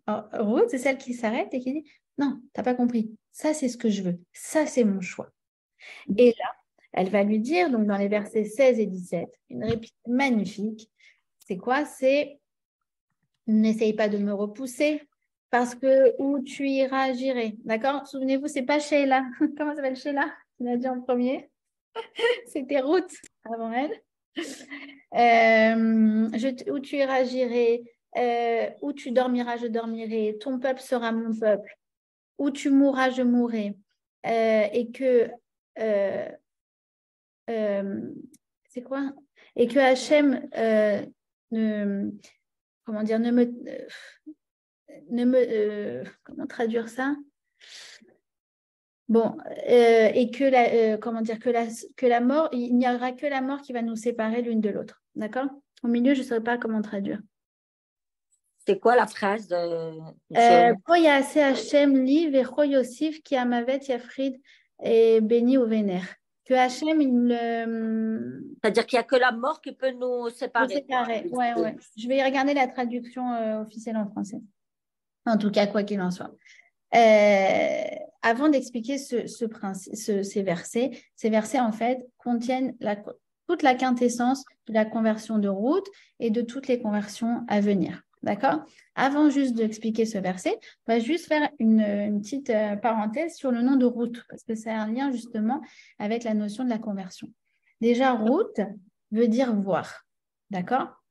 Ruth, c'est celle qui s'arrête et qui dit « Non, tu n'as pas compris. Ça, c'est ce que je veux. Ça, c'est mon choix. » Et là, elle va lui dire, donc dans les versets 16 et 17, une réplique magnifique. C'est quoi? C'est « N'essaye pas de me repousser parce que où tu iras, j'irai. » D'accord? Souvenez-vous, ce n'est pas Sheila. Comment s'appelle Sheila? Tu l'as dit en premier. C'était Ruth avant elle. Où tu iras, j'irai. Où tu dormiras, je dormirai. Ton peuple sera mon peuple. Où tu mourras, je mourrai. Et que c'est quoi? Et que Hachem comment dire, comment traduire ça? Bon, et que comment dire, que la mort, il n'y aura que la mort qui va nous séparer l'une de l'autre. D'accord? Au milieu, je ne saurais pas comment traduire.
C'est quoi la phrase de
Ko yaase Hachem li vecho Yosif ki amavet yafrid et béni ou vénère. Que Hachem,
c'est-à-dire qu'il n'y a que la mort qui peut nous séparer.
Ouais. Je vais regarder la traduction officielle en français. En tout cas, quoi qu'il en soit. Avant d'expliquer ces versets, en fait, contiennent toute la quintessence de la conversion de Ruth et de toutes les conversions à venir. D'accord? Avant juste d'expliquer ce verset, on va juste faire une petite parenthèse sur le nom de Ruth, parce que ça a un lien justement avec la notion de la conversion. Déjà, Ruth veut dire voir. D'accord?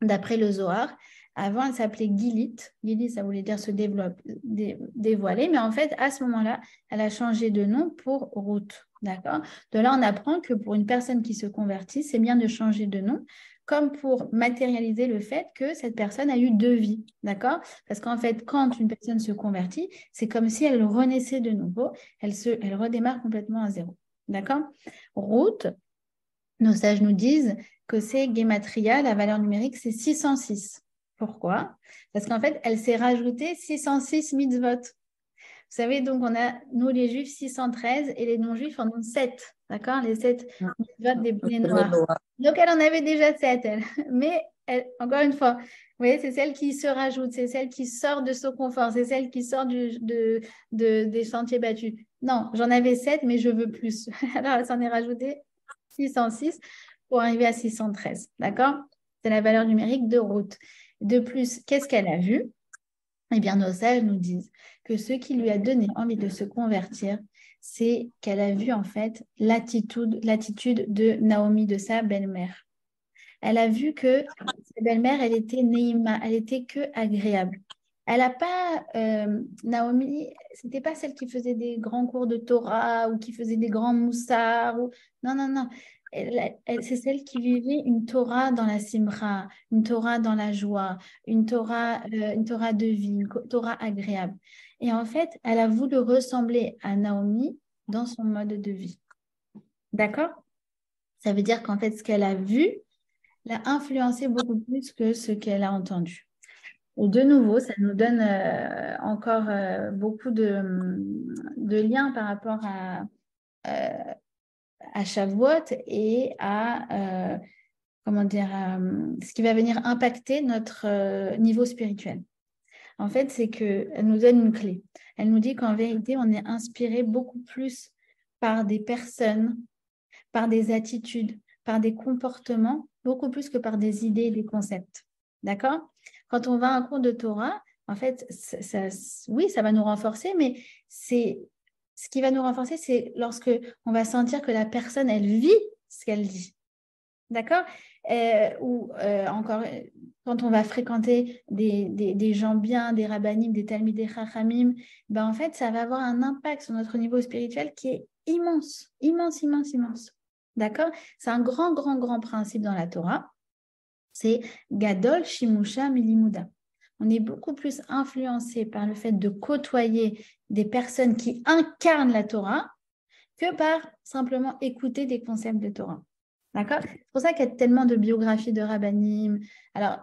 D'après le Zohar, avant, elle s'appelait Gilit. Gilit, ça voulait dire se dévoiler. Mais en fait, à ce moment-là, elle a changé de nom pour Ruth. D'accord? De là, on apprend que pour une personne qui se convertit, c'est bien de changer de nom, comme pour matérialiser le fait que cette personne a eu deux vies. D'accord? Parce qu'en fait, quand une personne se convertit, c'est comme si elle renaissait de nouveau. Elle redémarre complètement à zéro. D'accord? Ruth, nos sages nous disent que c'est Gematria, la valeur numérique, c'est 606. Pourquoi? Parce qu'en fait, elle s'est rajoutée 606 mitzvot. Vous savez, donc on a, nous les juifs, 613 et les non-juifs en ont 7. D'accord? Les 7 mitzvot des bonnets noirs. Donc elle en avait déjà 7, elle. Mais encore une fois, vous voyez, c'est celle qui se rajoute, c'est celle qui sort de son confort, c'est celle qui sort des sentiers battus. Non, j'en avais 7, mais je veux plus. Alors elle s'en est rajoutée 606 pour arriver à 613. D'accord? C'est la valeur numérique de Ruth. De plus, qu'est-ce qu'elle a vu? Eh bien, nos sages nous disent que ce qui lui a donné envie de se convertir, c'est qu'elle a vu en fait l'attitude de Naomi, de sa belle-mère. Elle a vu que sa belle-mère, elle était Neima, elle était que agréable. Elle n'a pas, Naomi, c'était pas celle qui faisait des grands cours de Torah ou qui faisait des grands moussards. Non. C'est celle qui vivait une Torah dans la simra, une Torah dans la joie, une Torah de vie, une Torah agréable. Et en fait, elle a voulu ressembler à Naomi dans son mode de vie. D'accord? Ça veut dire qu'en fait, ce qu'elle a vu l'a influencé beaucoup plus que ce qu'elle a entendu. Et de nouveau, ça nous donne encore beaucoup de liens par rapport à Shavuot et à ce qui va venir impacter notre niveau spirituel. En fait, c'est qu'elle nous donne une clé. Elle nous dit qu'en vérité, on est inspiré beaucoup plus par des personnes, par des attitudes, par des comportements, beaucoup plus que par des idées et des concepts. D'accord? Quand on va à un cours de Torah, en fait, oui, ça va nous renforcer, mais c'est ce qui va nous renforcer, c'est lorsque on va sentir que la personne, elle vit ce qu'elle dit. D'accord? Ou encore, quand on va fréquenter des gens bien, des rabbinim, des talmidim, des chachamim, ben en fait, ça va avoir un impact sur notre niveau spirituel qui est immense, immense, immense, immense. D'accord? C'est un grand, grand, grand principe dans la Torah. C'est Gadol Shimusha Milimuda. On est beaucoup plus influencé par le fait de côtoyer des personnes qui incarnent la Torah que par simplement écouter des concepts de Torah. D'accord? C'est pour ça qu'il y a tellement de biographies de rabbinim. Alors,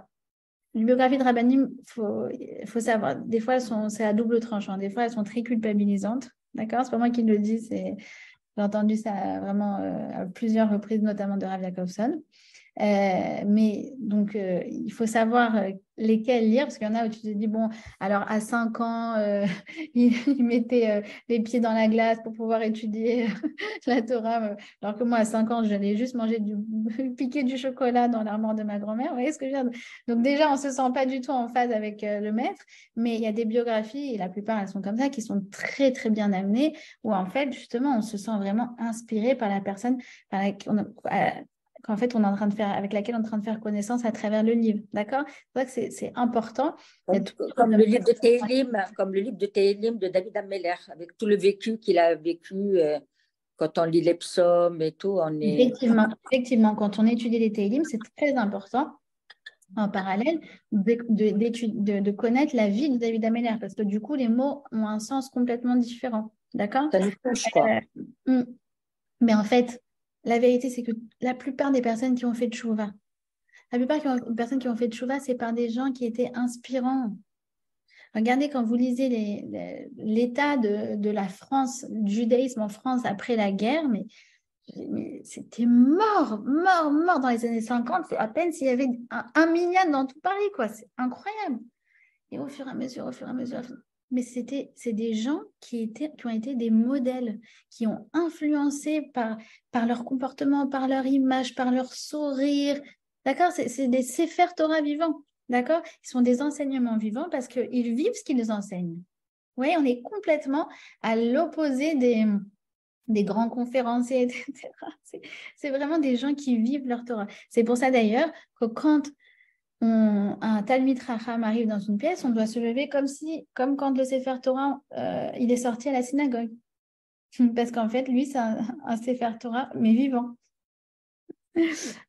les biographies de rabbinim, faut savoir, des fois, c'est à double tranchant. Des fois, elles sont très culpabilisantes. D'accord? C'est pas moi qui le dis, j'ai entendu ça vraiment à plusieurs reprises, notamment de Rav Jacobson. Mais donc, il faut savoir lesquels lire, parce qu'il y en a où tu te dis, bon, alors à 5 ans, il mettait les pieds dans la glace pour pouvoir étudier la Torah, alors que moi, à 5 ans, j'allais juste manger piquer du chocolat dans l'armoire de ma grand-mère. Vous voyez ce que je veux dire? Donc déjà, on ne se sent pas du tout en phase avec le maître, mais il y a des biographies, et la plupart, elles sont comme ça, qui sont très, très bien amenées, où en fait, justement, on se sent vraiment inspiré par la personne qu'en fait, on est en train de faire, avec laquelle on est en train de faire connaissance à travers le livre. D'accord? C'est vrai que c'est important.
Comme le livre de Tehillim, comme le livre de Tehillim de David Ameller, avec tout le vécu qu'il a vécu quand on lit les psaumes et tout.
Effectivement, quand on étudie les Tehillim, c'est très important en parallèle de connaître la vie de David Ameller, parce que du coup, les mots ont un sens complètement différent. D'accord?
Ça nous touche, quoi.
Mais en fait, la vérité, c'est que la plupart des personnes qui ont fait tchouva, des personnes qui ont fait tchouva, c'est par des gens qui étaient inspirants. Regardez quand vous lisez l'état de la France, du judaïsme en France après la guerre, mais c'était mort dans les années 50. C'est à peine s'il y avait un minyan dans tout Paris, quoi. C'est incroyable. Et au fur et à mesure, mais c'est des gens qui ont été des modèles, qui ont influencé par leur comportement, par leur image, par leur sourire. D'accord? C'est des Sefer Torah vivants. D'accord? Ils sont des enseignements vivants parce qu'ils vivent ce qu'ils enseignent. Oui, on est complètement à l'opposé des grands conférenciers, etc. C'est vraiment des gens qui vivent leur Torah. C'est pour ça d'ailleurs que quand un Talmid Chacham arrive dans une pièce, on doit se lever comme quand le Sefer Torah il est sorti à la synagogue. Parce qu'en fait, lui, c'est un Sefer Torah, mais vivant.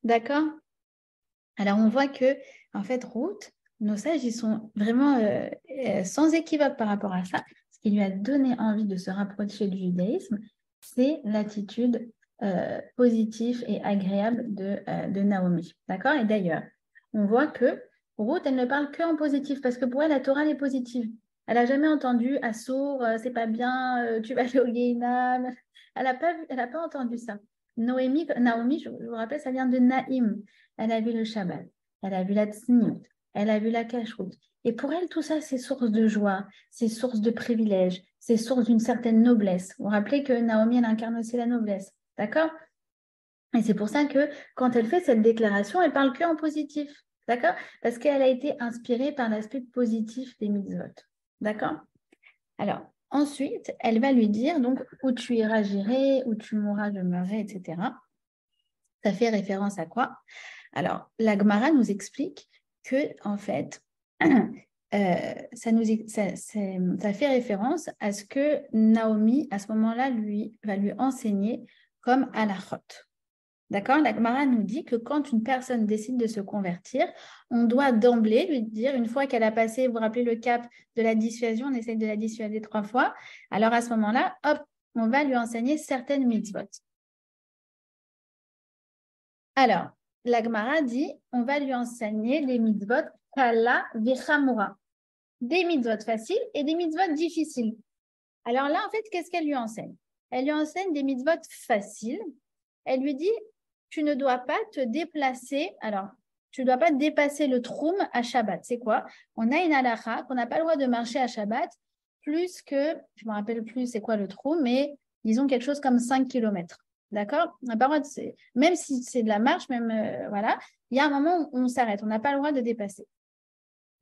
D'accord? Alors, on voit que, en fait, Ruth, nos sages, ils sont vraiment sans équivoque par rapport à ça. Ce qui lui a donné envie de se rapprocher du judaïsme, c'est l'attitude positive et agréable de Naomi. D'accord? Et d'ailleurs, on voit que Ruth, elle ne parle que en positif, parce que pour elle, la Torah, elle est positive. Elle n'a jamais entendu Assour, c'est pas bien, tu vas aller au Guéhinam. Elle n'a pas entendu ça. Naomi, je vous rappelle, ça vient de Naïm. Elle a vu le Shabbat, elle a vu la Tzniut, elle a vu la Kashrut. Et pour elle, tout ça, c'est source de joie, c'est source de privilège, c'est source d'une certaine noblesse. Vous vous rappelez que Naomi, elle incarne aussi la noblesse. D'accord? Et c'est pour ça que quand elle fait cette déclaration, elle parle que en positif. D'accord? Parce qu'elle a été inspirée par l'aspect positif des mitzvot. D'accord? Alors, ensuite, elle va lui dire, donc, où tu iras, j'irai, où tu mourras, je mourrai, etc. Ça fait référence à quoi? Alors, la Gemara nous explique que, en fait, ça fait référence à ce que Naomi, à ce moment-là, va lui enseigner comme halachot. D'accord? La Gemara nous dit que quand une personne décide de se convertir, on doit d'emblée lui dire, une fois qu'elle a passé, vous vous rappelez le cap de la dissuasion, on essaye de la dissuader 3 fois, alors à ce moment-là, hop, on va lui enseigner certaines mitzvot. Alors, la Gemara dit, on va lui enseigner des mitzvot kala v'chamura, des mitzvot faciles et des mitzvot difficiles. Alors là, en fait, qu'est-ce qu'elle lui enseigne? Elle lui enseigne des mitzvot faciles. Elle lui dit, tu ne dois pas te déplacer. Alors, tu ne dois pas dépasser le troum à Shabbat. C'est quoi? On a une halakha qu'on n'a pas le droit de marcher à Shabbat plus que, je ne me rappelle plus c'est quoi le troum, mais disons quelque chose comme 5 km. D'accord? On n'a pas le droit même si c'est de la marche, même voilà, il y a un moment où on s'arrête. On n'a pas le droit de dépasser.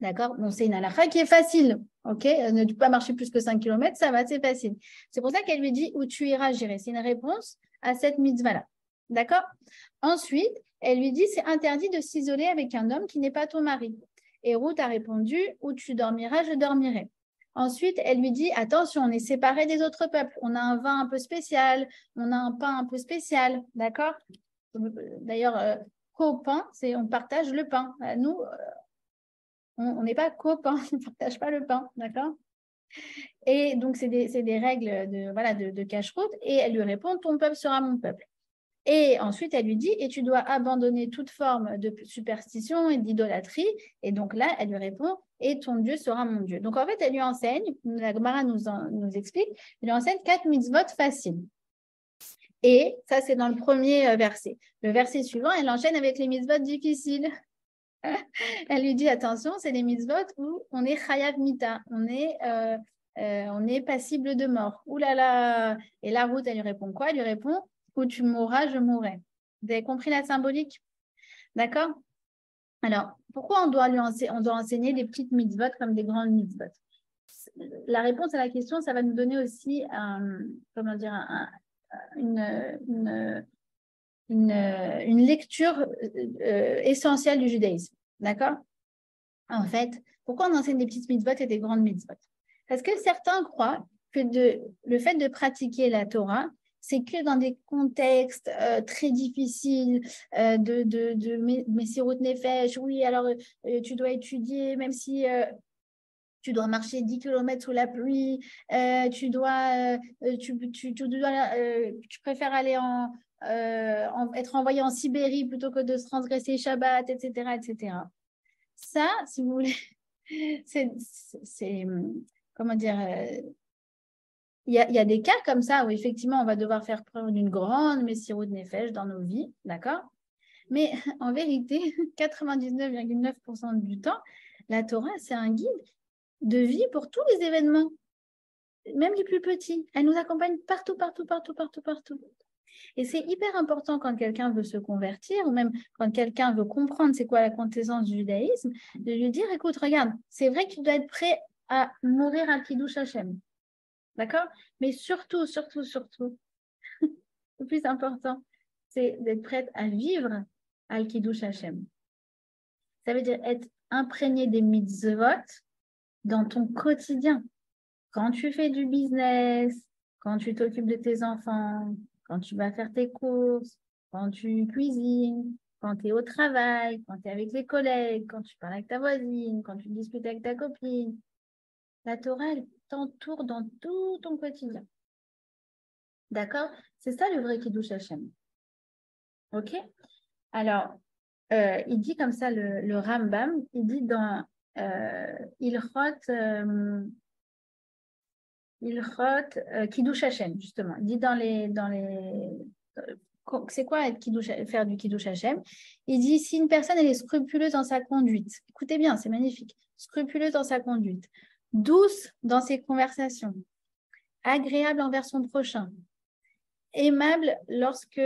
D'accord? Bon, c'est une halakha qui est facile. OK? Ne pas marcher plus que 5 km, ça va, c'est facile. C'est pour ça qu'elle lui dit où tu iras, j'irai. C'est une réponse à cette mitzvah-là. D'accord? Ensuite, elle lui dit c'est interdit de s'isoler avec un homme qui n'est pas ton mari. Et Ruth a répondu où tu dormiras, je dormirai. Ensuite, elle lui dit attention, on est séparés des autres peuples. On a un vin un peu spécial, on a un pain un peu spécial. D'accord? D'ailleurs, copain, c'est on partage le pain. Nous, on n'est pas copains, on ne partage pas le pain, d'accord? Et donc, c'est des règles de cache-route. Et elle lui répond, ton peuple sera mon peuple. Et ensuite, elle lui dit, et tu dois abandonner toute forme de superstition et d'idolâtrie. Et donc là, elle lui répond, et ton Dieu sera mon Dieu. Donc en fait, elle lui enseigne, la Gemara nous explique, elle lui enseigne 4 mitzvot faciles. Et ça, c'est dans le premier verset. Le verset suivant, elle enchaîne avec les mitzvot difficiles. Elle lui dit attention, c'est les mitzvot où on est chayav mita, on est passible de mort. Ouh là là. Et la Ruth, elle lui répond quoi? Elle lui répond où tu mourras, je mourrai. Vous avez compris la symbolique? D'accord? Alors, pourquoi on doit enseigner des petites mitzvot comme des grandes mitzvot? La réponse à la question, ça va nous donner aussi une lecture essentielle du judaïsme. D'accord? En fait, pourquoi on enseigne des petites mitzvot et des grandes mitzvot? Parce que certains croient que le fait de pratiquer la Torah, c'est que dans des contextes très difficiles de Messirut Nefesh. Oui, alors tu dois étudier, même si tu dois marcher 10 km sous la pluie, tu préfères aller être envoyé en Sibérie plutôt que de transgresser Shabbat, etc., etc. Ça, si vous voulez, c'est comment dire, il y a des cas comme ça où effectivement on va devoir faire preuve d'une grande messirut nefesh dans nos vies, d'accord? Mais en vérité, 99,9% du temps, la Torah, c'est un guide de vie pour tous les événements, même les plus petits. Elle nous accompagne partout, partout, partout, partout, partout. Et c'est hyper important quand quelqu'un veut se convertir ou même quand quelqu'un veut comprendre c'est quoi la quintessence du judaïsme, de lui dire, écoute, regarde, c'est vrai que tu dois être prêt à mourir à Kiddush Hashem. D'accord? Mais surtout, surtout, surtout, le plus important, c'est d'être prête à vivre al Kiddush Hashem. Ça veut dire être imprégné des mitzvot dans ton quotidien. Quand tu fais du business, quand tu t'occupes de tes enfants, quand tu vas faire tes courses, quand tu cuisines, quand tu es au travail, quand tu es avec les collègues, quand tu parles avec ta voisine, quand tu discutes avec ta copine. La Torah, elle t'entoure dans tout ton quotidien. D'accord? C'est ça le vrai Kiddush Hashem. OK? Alors, il dit comme ça, le Rambam, il dit dans Ilchot Kiddush Hashem, justement. Il dit c'est quoi faire du Kiddush Hashem? Il dit si une personne elle est scrupuleuse dans sa conduite, écoutez bien, c'est magnifique, scrupuleuse dans sa conduite, douce dans ses conversations, agréable envers son prochain, aimable lorsque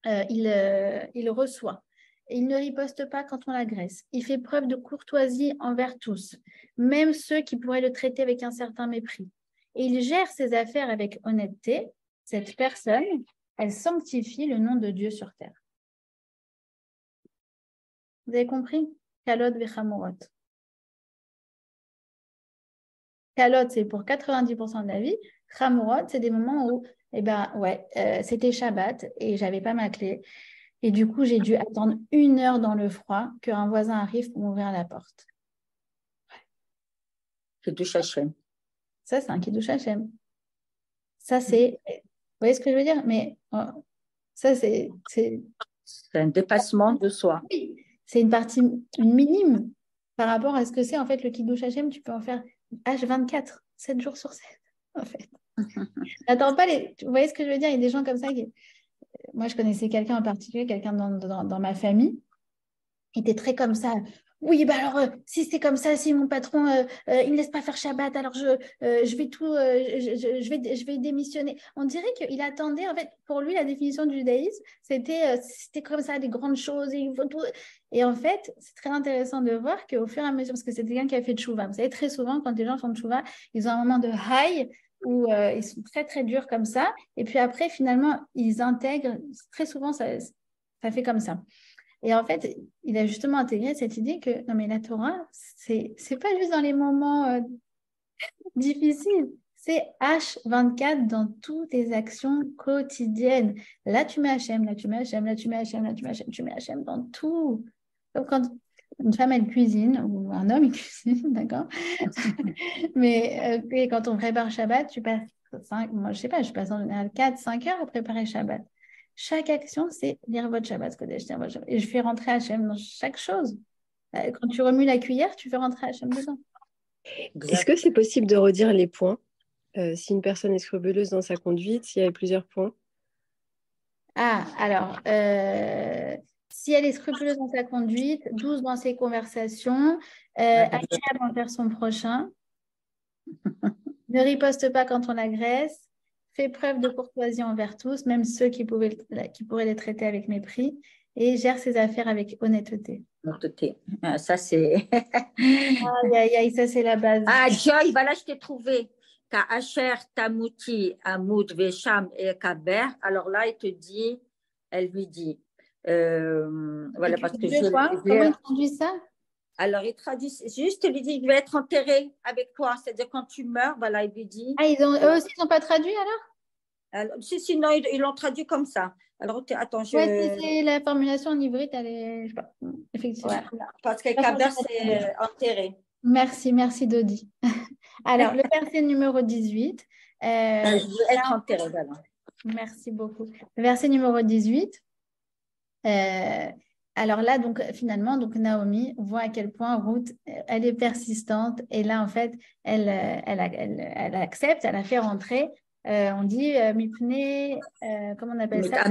il reçoit. Il ne riposte pas quand on l'agresse. Il fait preuve de courtoisie envers tous, même ceux qui pourraient le traiter avec un certain mépris. Et il gère ses affaires avec honnêteté. Cette personne, elle sanctifie le nom de Dieu sur terre. Vous avez compris? Kalot vechamorot. Kalot, c'est pour 90% de la vie. Chamorot, c'est des moments où, c'était Shabbat et j'avais pas ma clé. Et du coup, j'ai dû attendre 1 heure dans le froid qu'un voisin arrive pour m'ouvrir la porte.
Kiddush Hashem.
Ça, c'est un Kiddush Hashem. Ça, c'est... Vous voyez ce que je veux dire? Mais ça, c'est...
C'est un dépassement de soi.
Oui, c'est une minime par rapport à ce que c'est en fait le Kiddush Hashem. Tu peux en faire H24, 7 jours sur 7, en fait. N'attends pas les... Vous voyez ce que je veux dire? Il y a des gens comme ça qui... Moi, je connaissais quelqu'un en particulier, quelqu'un dans ma famille. Il était très comme ça. oui, bah alors, si c'est comme ça, si mon patron, il ne me laisse pas faire Shabbat, alors je vais tout, je vais démissionner. On dirait qu'il attendait, en fait, pour lui, la définition du judaïsme, c'était comme ça, des grandes choses, et, il faut tout. Et en fait, c'est très intéressant de voir qu'au fur et à mesure, parce que c'est quelqu'un qui a fait tchouva. Vous savez, très souvent, quand les gens font tchouva, ils ont un moment de high où ils sont très, très durs comme ça. Et puis après, finalement, ils intègrent. Très souvent, ça fait comme ça. Et en fait, il a justement intégré cette idée que non, mais la Torah, c'est pas juste dans les moments difficiles, c'est H24 dans toutes tes actions quotidiennes. Là, tu mets Hachem, là, tu mets Hachem, là, tu mets Hachem, là, tu mets Hachem, tu mets Hachem dans tout. Donc, quand une femme, elle cuisine, ou un homme, il cuisine, d'accord? Mais et quand on prépare Shabbat, tu passes 5, moi, je sais pas, je passe en général 4-5 heures à préparer Shabbat. Chaque action, c'est lire votre Shabbat Kodesh. Et je fais rentrer Hachem dans chaque chose. Quand tu remues la cuillère, tu fais rentrer Hachem dedans.
Est-ce que c'est possible de redire les points si une personne est scrupuleuse dans sa conduite, s'il y avait plusieurs points?
Ah, alors, si elle est scrupuleuse dans sa conduite, douce dans ses conversations, agréable envers son prochain, ne riposte pas quand on l'agresse, fait preuve de courtoisie envers tous, même ceux qui pourraient les traiter avec mépris, et gère ses affaires avec honnêteté.
Honnêteté. Ça, c'est.
Aïe, aïe, aïe, ça, c'est la base.
Ah, Joy, voilà, je t'ai trouvé. Asher, Tamouti, Amoud, Vesham et Kaber. Alors là, elle lui dit, voilà, parce que je.
Comment il traduit ça?
Alors, il traduit, juste, il lui dit, je vais être enterré avec toi. C'est-à-dire, quand tu meurs, voilà, il lui dit.
Ah, eux aussi, ils n'ont pas traduit alors?
Si, non, ils l'ont traduit comme ça. Alors, attends, je.
Ouais, c'est la formulation en hybride, elle est, je sais pas, effectivement.
Ouais, parce que Kaber, c'est enterré.
Merci Dodi. Alors, le verset numéro 18.
Je veux être enterré, voilà.
Merci beaucoup. Le verset numéro 18. Alors là, donc finalement, donc Naomi voit à quel point Ruth, elle est persistante. Et là, en fait, elle accepte, elle a fait rentrer. On dit mipne, comment on appelle ça?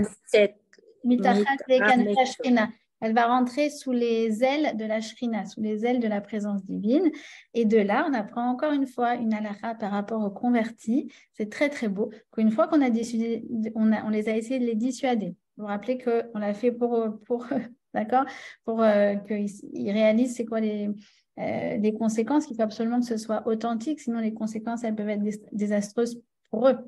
Elle va rentrer sous les ailes de la Shrina, sous les ailes de la présence divine. Et de là, on apprend encore une fois une halakha par rapport aux convertis. C'est très, très beau. Qu'une fois qu'on a décidé, on les a essayé de les dissuader. Vous vous rappelez qu'on l'a fait pour d'accord, pour qu'ils réalisent c'est quoi les conséquences, qu'il faut absolument que ce soit authentique, sinon les conséquences, elles peuvent être désastreuses pour eux.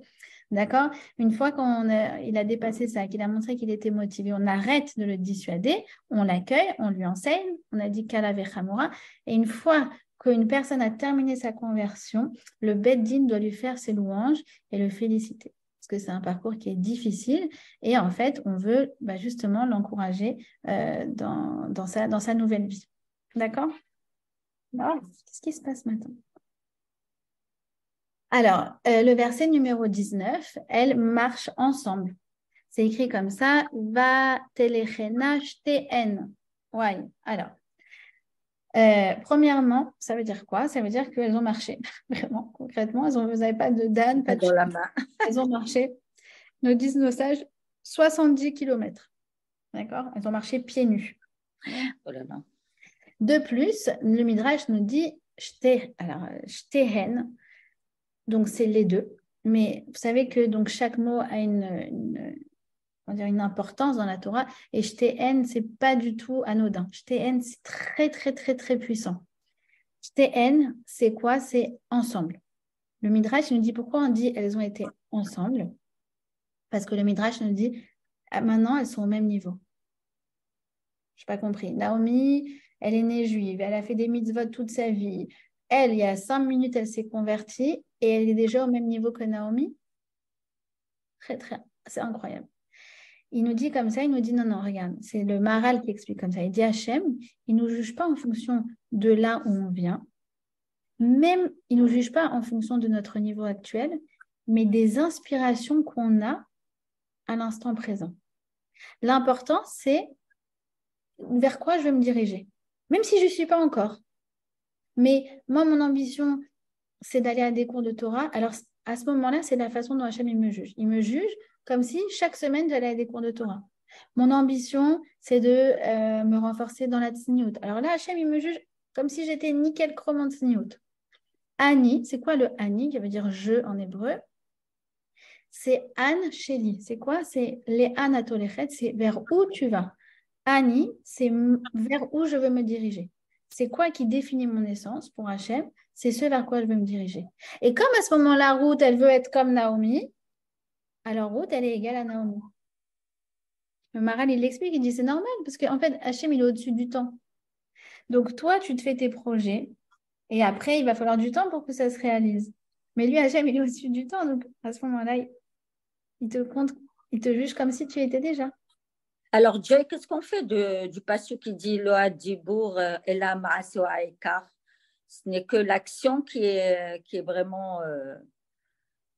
D'accord? Une fois qu'il a dépassé ça, qu'il a montré qu'il était motivé, on arrête de le dissuader, on l'accueille, on lui enseigne, on a dit Kala Vechamora, et une fois qu'une personne a terminé sa conversion, le Beth Din doit lui faire ses louanges et le féliciter. Parce que c'est un parcours qui est difficile et en fait, on veut justement l'encourager dans sa nouvelle vie. D'accord? Alors, qu'est-ce qui se passe maintenant? Alors, le verset numéro 19, elles marchent ensemble. C'est écrit comme ça, va telechena shteen. Ouais, alors. Premièrement, ça veut dire quoi? Ça veut dire qu'elles ont marché. Vraiment, concrètement, vous n'avez pas de d'âne, pas de
la main.
Elles ont marché, nous disent nos sages, 70 km. D'accord? Elles ont marché pieds nus.
Oh là là. De
plus, le Midrash nous dit shtehen, donc c'est les deux. Mais vous savez que donc, chaque mot a une importance dans la Torah. Et shtehen, ce n'est pas du tout anodin. Shtehen, c'est très, très, très, très puissant. Shtehen, c'est quoi? C'est ensemble. Le Midrash nous dit pourquoi on dit elles ont été ensemble. Parce que le Midrash nous dit maintenant, elles sont au même niveau. Je n'ai pas compris. Naomi, elle est née juive, elle a fait des mitzvot toute sa vie. Elle, il y a 5 minutes, elle s'est convertie et elle est déjà au même niveau que Naomi. Très, très, c'est incroyable. Il nous dit comme ça, il nous dit non, regarde, c'est le Maharal qui explique comme ça. Il dit Hachem, il ne nous juge pas en fonction de là où on vient. Même, il ne nous juge pas en fonction de notre niveau actuel, mais des inspirations qu'on a à l'instant présent. L'important, c'est vers quoi je vais me diriger, même si je ne suis pas encore. Mais moi, mon ambition, c'est d'aller à des cours de Torah. Alors, à ce moment-là, c'est la façon dont Hachem il me juge. Il me juge comme si chaque semaine, j'allais à des cours de Torah. Mon ambition, c'est de me renforcer dans la tsniout. Alors là, Hachem, il me juge comme si j'étais nickel chrome en tsniout. Ani, c'est quoi le Ani qui veut dire je en hébreu? C'est An Sheli. C'est quoi? C'est les An Atolechet, c'est vers où tu vas. Ani, c'est vers où je veux me diriger. C'est quoi qui définit mon essence pour Hachem? C'est ce vers quoi je veux me diriger. Et comme à ce moment-là, Ruth, elle veut être comme Naomi, alors Ruth, elle est égale à Naomi. Le Maral, il l'explique, il dit c'est normal, parce qu'en fait, Hachem, il est au-dessus du temps. Donc toi, tu te fais tes projets, et après, il va falloir du temps pour que ça se réalise. Mais lui, Hachem, il est au-dessus du temps, donc à ce moment-là, il te compte, il te juge comme si tu étais déjà.
Alors, Joy, qu'est-ce qu'on fait du passage qui dit Loa Dibour et la Maaseh Aikar? Ce n'est que l'action qui est vraiment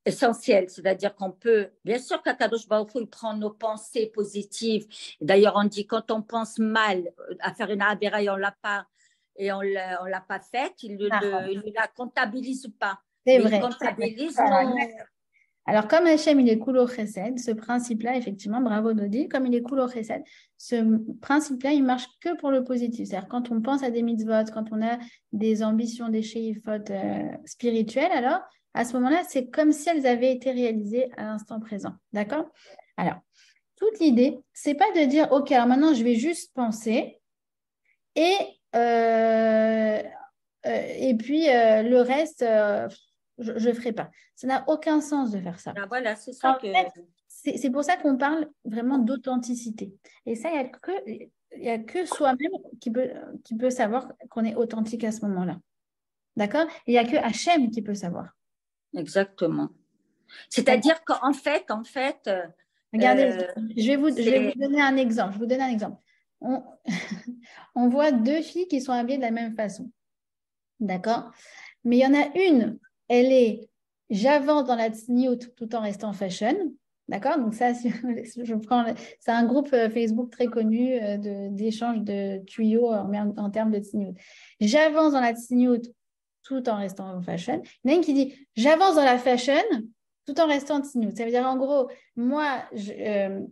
essentielle. C'est-à-dire qu'on peut, bien sûr qu'Akadosh Baruch Hu, il prend nos pensées positives. D'ailleurs, on dit quand on pense mal à faire une avéra et on l'a pas faite, il ne la comptabilise pas.
C'est vrai.
Il comptabilise
Alors, comme Hachem, il est Kulo Chesed, ce principe-là, effectivement, bravo Dodi, comme il est Kulo Chesed, ce principe-là, il marche que pour le positif. C'est-à-dire, quand on pense à des mitzvot, quand on a des ambitions, des sheifot spirituelles, alors, à ce moment-là, c'est comme si elles avaient été réalisées à l'instant présent. D'accord? Alors, toute l'idée, c'est pas de dire, OK, alors maintenant, je vais juste penser et puis le reste, je ne ferai pas. Ça n'a aucun sens de faire ça.
Ah, voilà, c'est ça
c'est pour ça qu'on parle vraiment d'authenticité. Et ça, il n'y a que soi-même qui peut savoir qu'on est authentique à ce moment-là. D'accord? Il n'y a que Hachem qui peut savoir.
Exactement. C'est-à-dire qu'en fait,
regardez, je vais vous donner un exemple. Je vous donne un exemple. On voit deux filles qui sont habillées de la même façon. D'accord? Mais il y en a une, elle est j'avance dans la tsniout tout en restant fashion. D'accord? Donc ça, c'est un groupe Facebook très connu d'échange de tuyaux en termes de tsniout. J'avance dans la tsniout tout en restant fashion. Il y en a une qui dit j'avance dans la fashion tout en restant tsniout. Ça veut dire en gros, moi, ce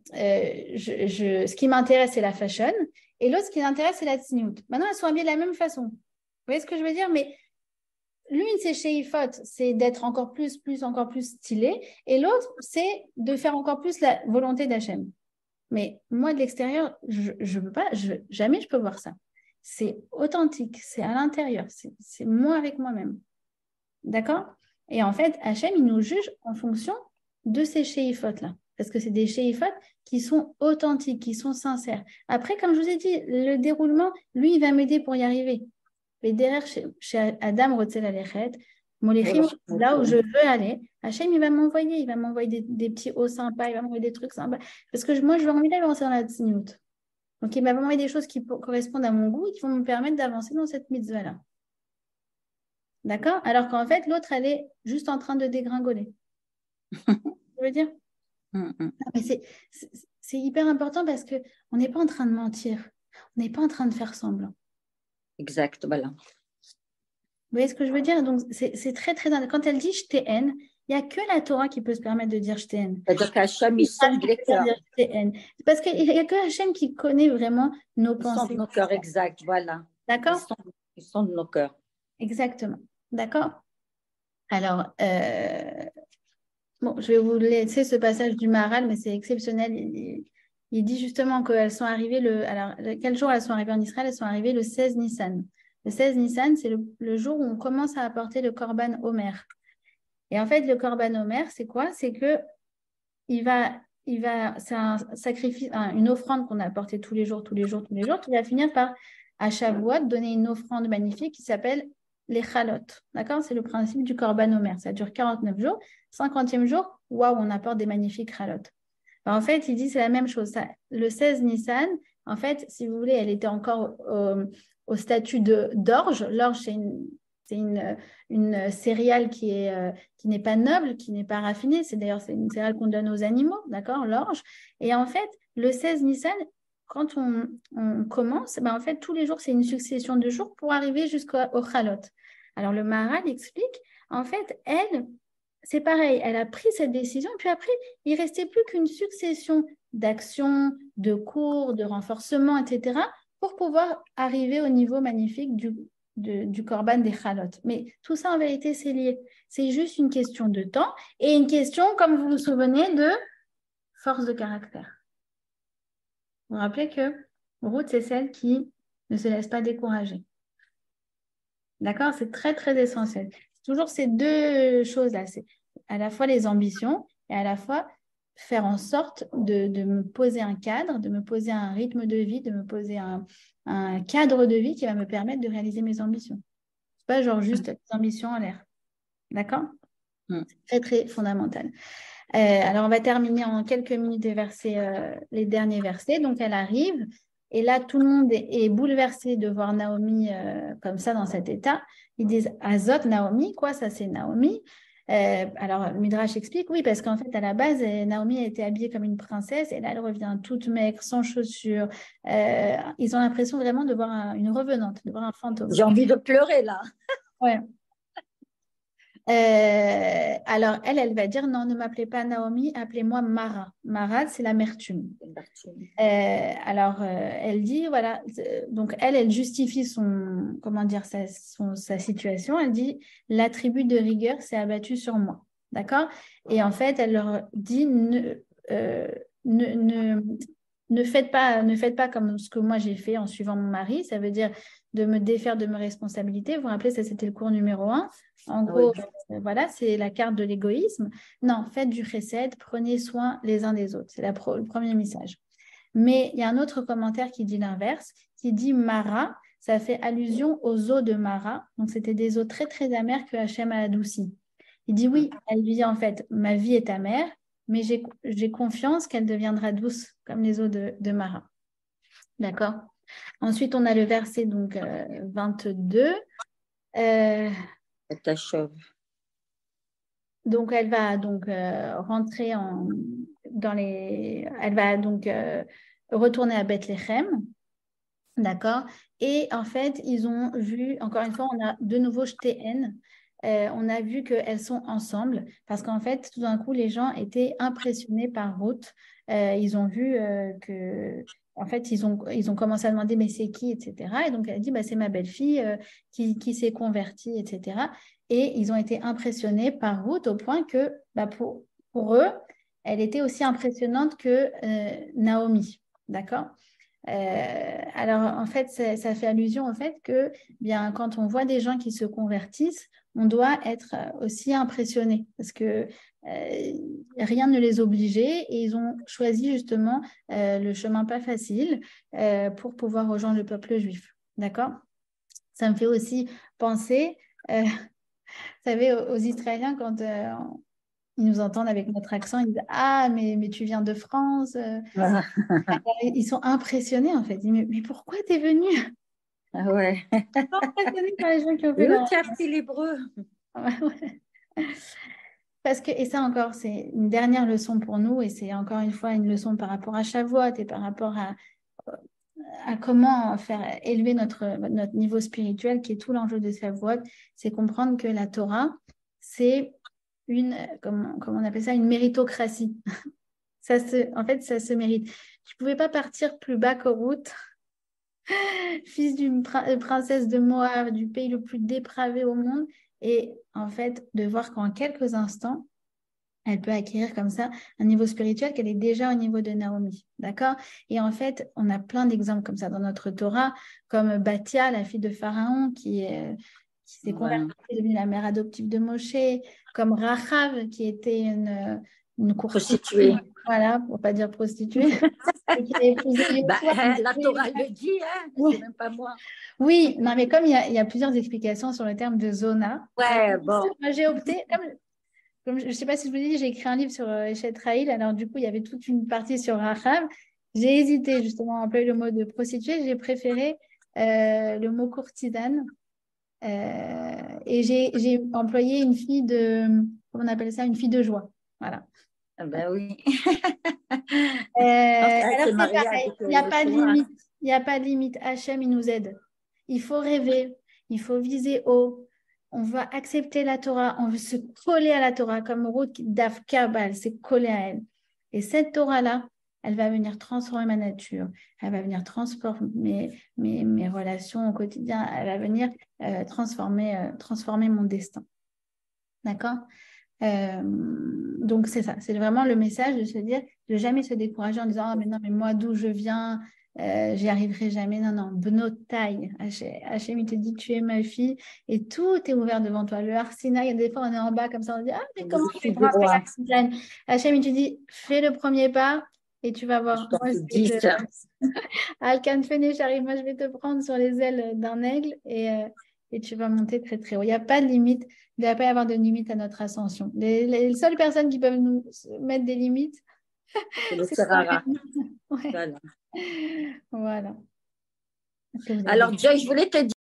qui m'intéresse, c'est la fashion. Et l'autre, ce qui l'intéresse, c'est la tsniout. Maintenant, elles sont habillées de la même façon. Vous voyez ce que je veux dire? Mais l'une, c'est sheifot, c'est d'être encore plus stylé. Et l'autre, c'est de faire encore plus la volonté d'Hachem. Mais moi, de l'extérieur, je peux pas, jamais je peux voir ça. C'est authentique, c'est à l'intérieur, c'est moi avec moi-même. D'accord? Et en fait, Hachem, il nous juge en fonction de ces sheifot-là. Parce que c'est des sheifot qui sont authentiques, qui sont sincères. Après, comme je vous ai dit, le déroulement, lui, il va m'aider pour y arriver. Mais derrière, chez Adam Rotzel Alechet, Moléchim, là où je veux aller, Hachem, il va m'envoyer des petits hauts sympas, il va m'envoyer des trucs sympas. Parce que moi, je veux envie d'avancer dans la tsniout. Donc, il va m'envoyer des choses qui correspondent à mon goût et qui vont me permettre d'avancer dans cette mitzvah-là. D'accord? Alors qu'en fait, l'autre, elle est juste en train de dégringoler. Je veux dire? Non, mais c'est hyper important parce qu'on n'est pas en train de mentir. On n'est pas en train de faire semblant.
Exact, voilà.
Vous voyez ce que je veux dire? Donc, c'est très, très... Quand elle dit « je t'aime », il n'y a que la Torah qui peut se permettre de dire « je t'aime ».
C'est-à-dire qu'Hachem, il sonde les cœurs.
Parce qu'il n'y a que Hachem qui connaît vraiment nos pensées.
Il sonde nos cœurs, exact, voilà.
D'accord?
Il sonde nos cœurs.
Exactement. D'accord? Alors, bon, je vais vous laisser ce passage du Maharal, mais c'est exceptionnel. Il dit justement qu'elles sont arrivées alors, quel jour elles sont arrivées en Israël? Elles sont arrivées le 16 Nissan. Le 16 Nissan, c'est le jour où on commence à apporter le Korban Omer. Et en fait, le Korban Omer, c'est quoi? C'est que c'est un sacrifice, une offrande qu'on a apportée tous les jours, qui va finir par, à Shavuot, donner une offrande magnifique qui s'appelle les Chalot. D'accord? C'est le principe du Korban Omer. Ça dure 49 jours. 50e jour, waouh, on apporte des magnifiques Chalot. En fait, il dit c'est la même chose. Le 16 Nissan, en fait, si vous voulez, elle était encore au statut d'orge. L'orge, c'est une céréale qui n'est pas noble, qui n'est pas raffinée. C'est une céréale qu'on donne aux animaux, d'accord, l'orge. Et en fait, le 16 Nissan, quand on commence, en fait, tous les jours, c'est une succession de jours pour arriver jusqu'au Chalot. Alors, le Maharal explique, en fait, c'est pareil, elle a pris cette décision, et puis après, il ne restait plus qu'une succession d'actions, de cours, de renforcement, etc., pour pouvoir arriver au niveau magnifique du Korban des Chalot. Mais tout ça, en vérité, c'est lié. C'est juste une question de temps et une question, comme vous vous souvenez, de force de caractère. Vous vous rappelez que Ruth, c'est celle qui ne se laisse pas décourager. D'accord? C'est très, très essentiel. C'est toujours ces deux choses-là. C'est à la fois les ambitions et à la fois faire en sorte de me poser un cadre, de me poser un rythme de vie, de me poser un cadre de vie qui va me permettre de réaliser mes ambitions. C'est pas genre juste des ambitions en l'air. D'accord? C'est très, très fondamental. Alors, on va terminer en quelques minutes les derniers versets. Donc, elle arrive. Et là, tout le monde est bouleversé de voir Naomi comme ça, dans cet état. Ils disent « Azot, Naomi », quoi, ça c'est Naomi. Alors, le Midrash explique, oui, parce qu'en fait, à la base, Naomi a été habillée comme une princesse, et là, elle revient toute maigre, sans chaussures. Ils ont l'impression vraiment de voir une revenante, de voir un fantôme.
J'ai envie de pleurer, là.
Ouais. Alors, elle va dire, non, ne m'appelez pas Naomi, appelez-moi Mara. Mara, c'est l'amertume. Elle dit, voilà, donc elle justifie sa situation. Elle dit, la tribu de rigueur s'est abattue sur moi. D'accord? Et en fait, elle leur dit, ne faites pas comme ce que moi j'ai fait en suivant mon mari. Ça veut dire de me défaire de mes responsabilités. Vous vous rappelez, ça c'était le cours numéro 1. En gros, voilà, c'est la carte de l'égoïsme. Non, faites du chesed, prenez soin les uns des autres. C'est le premier message. Mais il y a un autre commentaire qui dit l'inverse, qui dit Mara, ça fait allusion aux eaux de Mara. Donc, c'était des eaux très, très amères que Hachem a adoucies. Il dit oui, elle lui dit en fait, ma vie est amère, mais j'ai confiance qu'elle deviendra douce comme les eaux de Mara. D'accord? Ensuite, on a le verset donc, 22. Donc, elle va donc rentrer elle va donc retourner à Bethléem, d'accord? Et en fait, ils ont vu, encore une fois, on a de nouveau jeté haine. On a vu qu'elles sont ensemble parce qu'en fait, tout d'un coup, les gens étaient impressionnés par Ruth. Ils ont vu en fait, ils ont commencé à demander mais c'est qui, etc. Et donc, elle dit bah, c'est ma belle-fille qui s'est convertie, etc. Et ils ont été impressionnés par Ruth au point que bah, pour eux, elle était aussi impressionnante que Naomi. D'accord? Alors, en fait, ça fait allusion au fait que bien, quand on voit des gens qui se convertissent, on doit être aussi impressionné parce que rien ne les obligeait et ils ont choisi justement le chemin pas facile pour pouvoir rejoindre le peuple juif. D'accord? Ça me fait aussi penser, vous savez, aux Israéliens quand ils nous entendent avec notre accent, ils disent « Ah, mais tu viens de France Ils sont impressionnés en fait. Ils disent « Mais pourquoi tu es venu ?»
Ah ouais.
Ils sont impressionnés par les gens qui ont fait
Où tu as appris l'hébreu?
Parce que, et ça encore, c'est une dernière leçon pour nous, et c'est encore une fois une leçon par rapport à Shavuot et par rapport à comment faire élever notre niveau spirituel, qui est tout l'enjeu de Shavuot, c'est comprendre que la Torah, c'est comment on appelle ça, une méritocratie. En fait, ça se mérite. Tu ne pouvais pas partir plus bas que Ruth, fils d'une princesse de Moab, du pays le plus dépravé au monde, et en fait, de voir qu'en quelques instants, elle peut acquérir comme ça un niveau spirituel qu'elle est déjà au niveau de Naomi. D'accord? Et en fait, on a plein d'exemples comme ça dans notre Torah, comme Bathia, la fille de Pharaon, qui s'est convertie, qui est devenue la mère adoptive de Moshe, comme Rachav, qui était une
prostituée.
Voilà, pour ne pas dire prostituée. Et qui a épousé
la Torah le dit, hein, c'est même pas moi.
Oui, non, mais comme il y a plusieurs explications sur le terme de zona,
bon.
Moi, j'ai opté, comme je ne sais pas si je vous ai dit, j'ai écrit un livre sur Eshet Raïl, alors du coup, il y avait toute une partie sur Rachav. J'ai hésité justement à employer le mot de prostituée, j'ai préféré le mot courtisane. Et j'ai employé une fille comment on appelle ça, une fille de joie. Voilà.
Ah ben oui.
Alors c'est pareil, il n'y a pas de limite. Il n'y a pas de limite. Hachem, il nous aide. Il faut rêver, il faut viser haut. On va accepter la Torah, on veut se coller à la Torah, comme Ruth Daf Kabal s'est collée à elle. Et cette Torah-là, elle va venir transformer ma nature, elle va venir transformer mes relations au quotidien, elle va venir transformer mon destin. D'accord? Donc, c'est ça. C'est vraiment le message de se dire, de jamais se décourager en disant, ah, mais non, mais moi, d'où je viens, j'y arriverai jamais. Non, non, Benotai. Hachem, il te dit, tu es ma fille et tout est ouvert devant toi. Le Arsinaï, des fois, on est en bas comme ça, on dit, ah, mais comment je fais pour appeler l'Arsinaï? Hachem, il te dit, fais le premier pas et tu vas voir. Moi, Alkan Fene, j'arrive, moi, je vais te prendre sur les ailes d'un aigle et tu vas monter très, très haut. Il n'y a pas de limite. Il ne doit pas y avoir de limite à notre ascension. Les seules personnes qui peuvent nous mettre des limites,
c'est le Serrara.
Ouais. Voilà.
Alors, Joy, je voulais te dire.